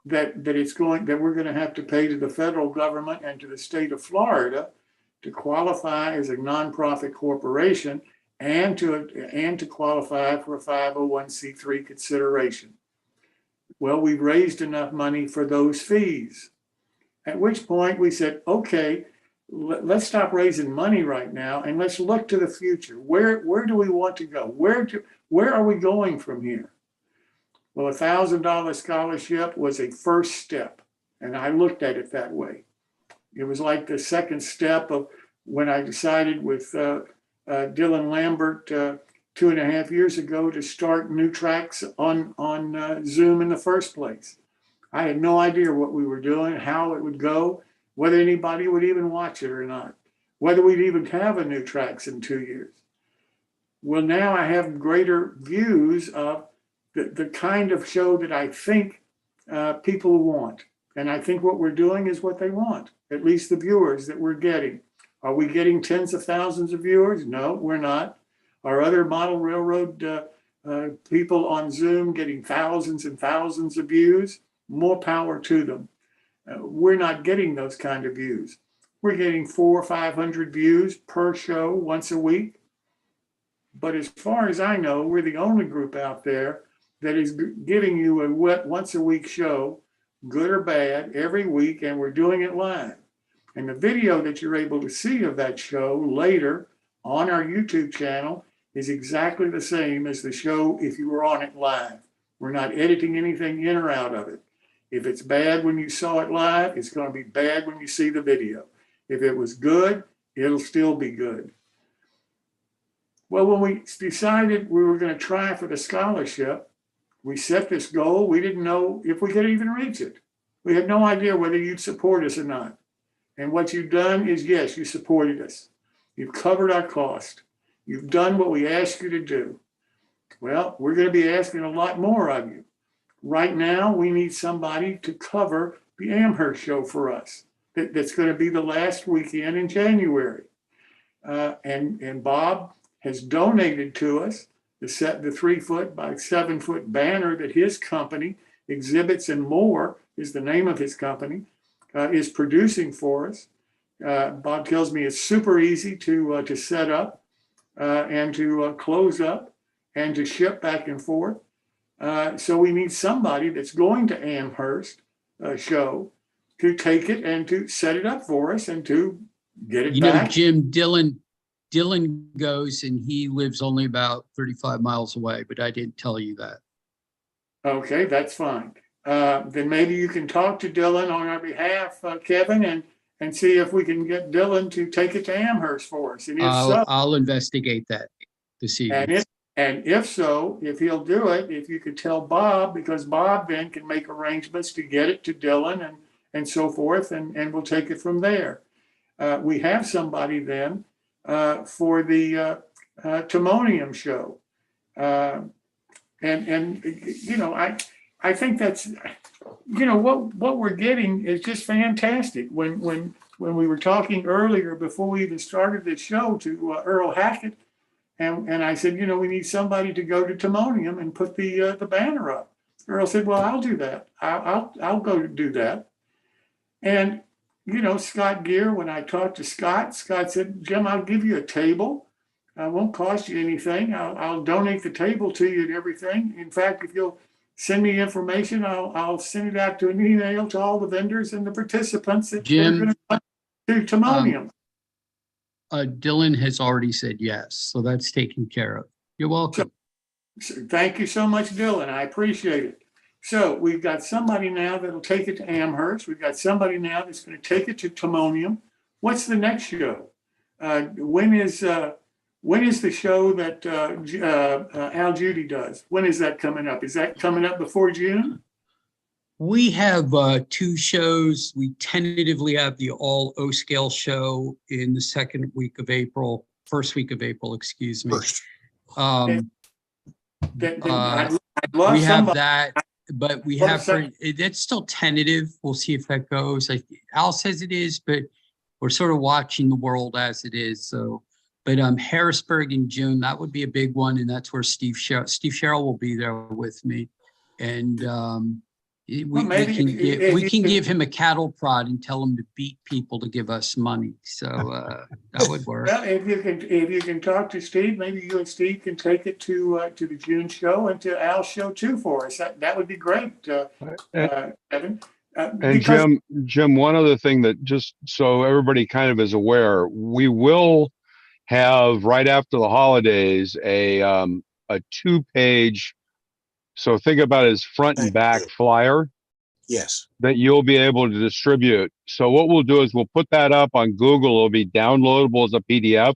that we're going to have to pay to the federal government and to the state of Florida to qualify as a nonprofit corporation and to qualify for a 501c3 consideration. Well, we've raised enough money for those fees, at which point we said, okay, let's stop raising money right now and let's look to the future. Where do we want to go? Where are we going from here? Well, $1,000 scholarship was a first step, and I looked at it that way. It was like the second step of when I decided with Dylan Lambert 2.5 years ago to start New Tracks on Zoom in the first place. I had no idea what we were doing, how it would go, whether anybody would even watch it or not, whether we'd even have a New Tracks in 2 years. Well, now I have greater views of the kind of show that I think people want. And I think what we're doing is what they want, at least the viewers that we're getting. Are we getting tens of thousands of viewers? No, we're not. Are other model railroad people on Zoom getting thousands and thousands of views? More power to them. We're not getting those kind of views. We're getting 400 or 500 views per show once a week. But as far as I know, we're the only group out there that is giving you a once a week show, good or bad, every week, and we're doing it live. And the video that you're able to see of that show later on our YouTube channel is exactly the same as the show if you were on it live. We're not editing anything in or out of it. If it's bad when you saw it live, it's going to be bad when you see the video. If it was good, it'll still be good. Well, when we decided we were going to try for the scholarship, we set this goal. We didn't know if we could even reach it. We had no idea whether you'd support us or not. And what you've done is, yes, you supported us. You've covered our cost. You've done what we asked you to do. Well, we're going to be asking a lot more of you. Right now, we need somebody to cover the Amherst show for us. That's going to be the last weekend in January. And Bob has donated to us the 3-foot by 7-foot banner that his company, Exhibits and More is the name of his company, is producing for us. Bob tells me it's super easy to set up and to close up and to ship back and forth. So we need somebody that's going to Amherst show to take it and to set it up for us and to get it back. Jim, Dylan goes and he lives only about 35 miles away, but I didn't tell you that. Okay, that's fine. Then maybe you can talk to Dylan on our behalf, Kevin, and see if we can get Dylan to take it to Amherst for us. And if I'll investigate that this evening. And if so, if he'll do it, if you could tell Bob, because Bob then can make arrangements to get it to Dylan and so forth, and we'll take it from there. We have somebody then for the Timonium show. I think that's, what we're getting is just fantastic. When we were talking earlier, before we even started this show, to Earl Hackett, and I said, we need somebody to go to Timonium and put the banner up. Earl said, well, I'll do that. I'll go do that. And, Scott Gear, when I talked to Scott said, Jim, I'll give you a table. It won't cost you anything. I'll donate the table to you and everything. In fact, if you'll send me information. I'll send it out to an email to all the vendors and the participants that are Jim, going to come to Timonium. Dylan has already said yes, so that's taken care of. You're welcome. So thank you so much, Dylan. I appreciate it. So we've got somebody now that'll take it to Amherst. We've got somebody now that's going to take it to Timonium. What's the next show? When is the show that Al Judy does? When is that coming up? Is that coming up before June? We have 2 shows. We tentatively have the all O scale show in the first week of April, excuse me. First. I'd love We have somebody. that, but we Well, have, so- that's still tentative. We'll see if that goes. Al says it is, but we're sort of watching the world as it is. So, but Harrisburg in June, that would be a big one. And that's where Steve Sherrill will be there with me. And we can give him a cattle prod and tell him to beat people to give us money. So that would work. Well, if you can talk to Steve, maybe you and Steve can take it to the June show and to Al's show too for us. That would be great, Evan. And Jim, one other thing that just so everybody kind of is aware, we will have right after the holidays a 2-page. So think about it as front and back flyer Yes. that you'll be able to distribute. So what we'll do is we'll put that up on Google. It'll be downloadable as a PDF.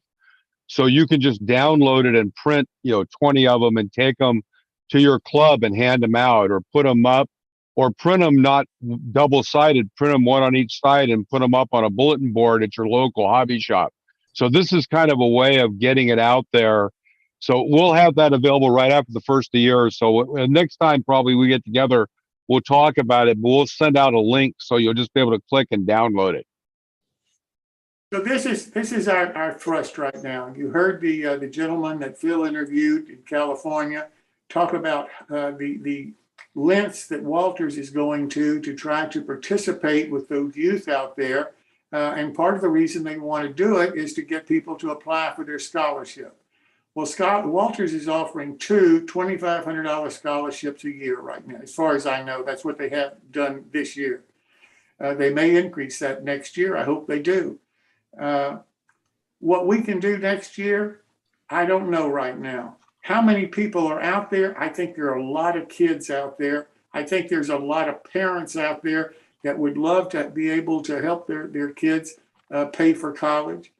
So you can just download it and print, 20 of them and take them to your club and hand them out, or put them up, or print them not double-sided, print them one on each side and put them up on a bulletin board at your local hobby shop. So this is kind of a way of getting it out there. So we'll have that available right after the first of the year. So next time probably we get together, we'll talk about it, but we'll send out a link so you'll just be able to click and download it. So this is our thrust right now. You heard the gentleman that Phil interviewed in California talk about the lengths that Walters is going to try to participate with those youth out there. And part of the reason they want to do it is to get people to apply for their scholarship. Well, Walters is offering 2 $2,500 scholarships a year right now. As far as I know, that's what they have done this year. They may increase that next year. I hope they do. What we can do next year, I don't know right now. How many people are out there? I think there are a lot of kids out there. I think there's a lot of parents out there that would love to be able to help their kids pay for college.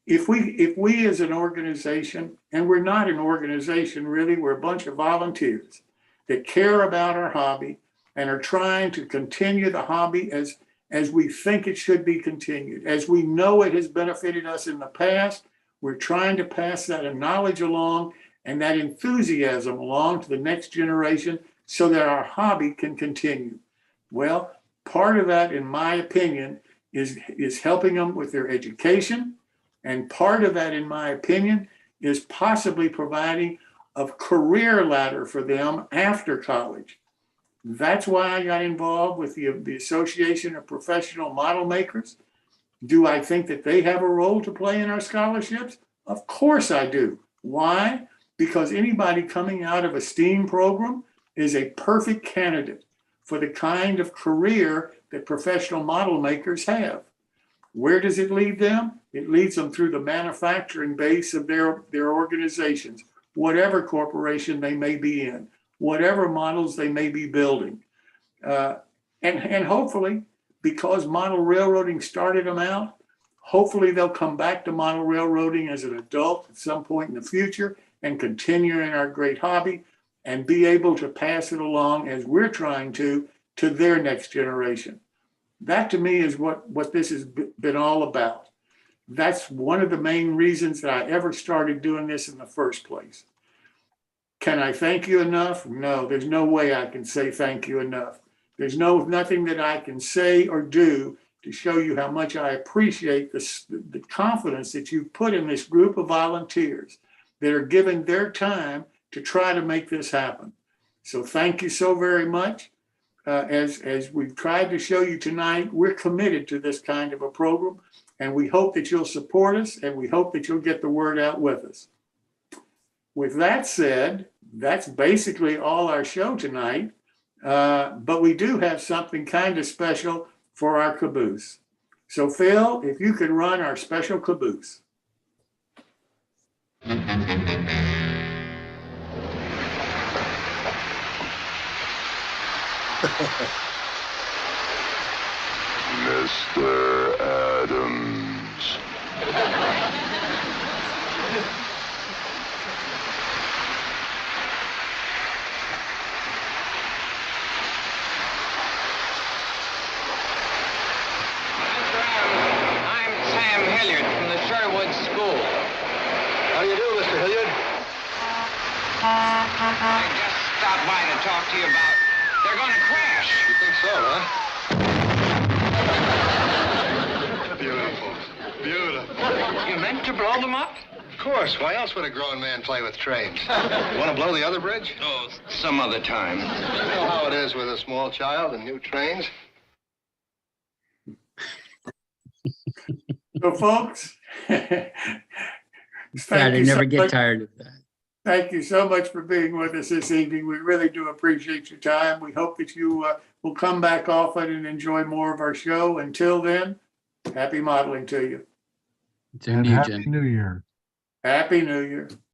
If we as an organization, and we're not an organization really, we're a bunch of volunteers that care about our hobby and are trying to continue the hobby as we think it should be continued. As we know it has benefited us in the past, we're trying to pass that knowledge along and that enthusiasm along to the next generation so that our hobby can continue. Well, part of that, in my opinion, is helping them with their education. And part of that, in my opinion, is possibly providing a career ladder for them after college. That's why I got involved with the Association of Professional Model Makers. Do I think that they have a role to play in our scholarships? Of course I do. Why? Because anybody coming out of a STEAM program is a perfect candidate for the kind of career that professional model makers have. Where does it lead them? It leads them through the manufacturing base of their organizations, whatever corporation they may be in, whatever models they may be building. And hopefully, because model railroading started them out, hopefully they'll come back to model railroading as an adult at some point in the future and continue in our great hobby and be able to pass it along as we're trying to their next generation. That to me is what this has been all about. That's one of the main reasons that I ever started doing this in the first place. Can I thank you enough? No, there's no way I can say thank you enough. There's nothing that I can say or do to show you how much I appreciate the confidence that you've put in this group of volunteers that are giving their time to try to make this happen. So thank you so very much. As we've tried to show you tonight, we're committed to this kind of a program, and we hope that you'll support us, and we hope that you'll get the word out with us. With that said, that's basically all our show tonight. But we do have something kind of special for our caboose. So Phil, if you could run our special caboose. Mr. Adams. How do you do, Mr. Hilliard? I just stopped by to talk to you about. They're going to crash. You think so, huh? Beautiful. Beautiful. You meant to blow them up? Of course. Why else would a grown man play with trains? You want to blow the other bridge? Oh, some other time. You know how it is with a small child and new trains. So folks, I never get tired of that. Thank you so much for being with us this evening. We really do appreciate your time. We hope that you will come back often and enjoy more of our show. Until then, happy modeling to you. And Happy New Year. Happy New Year.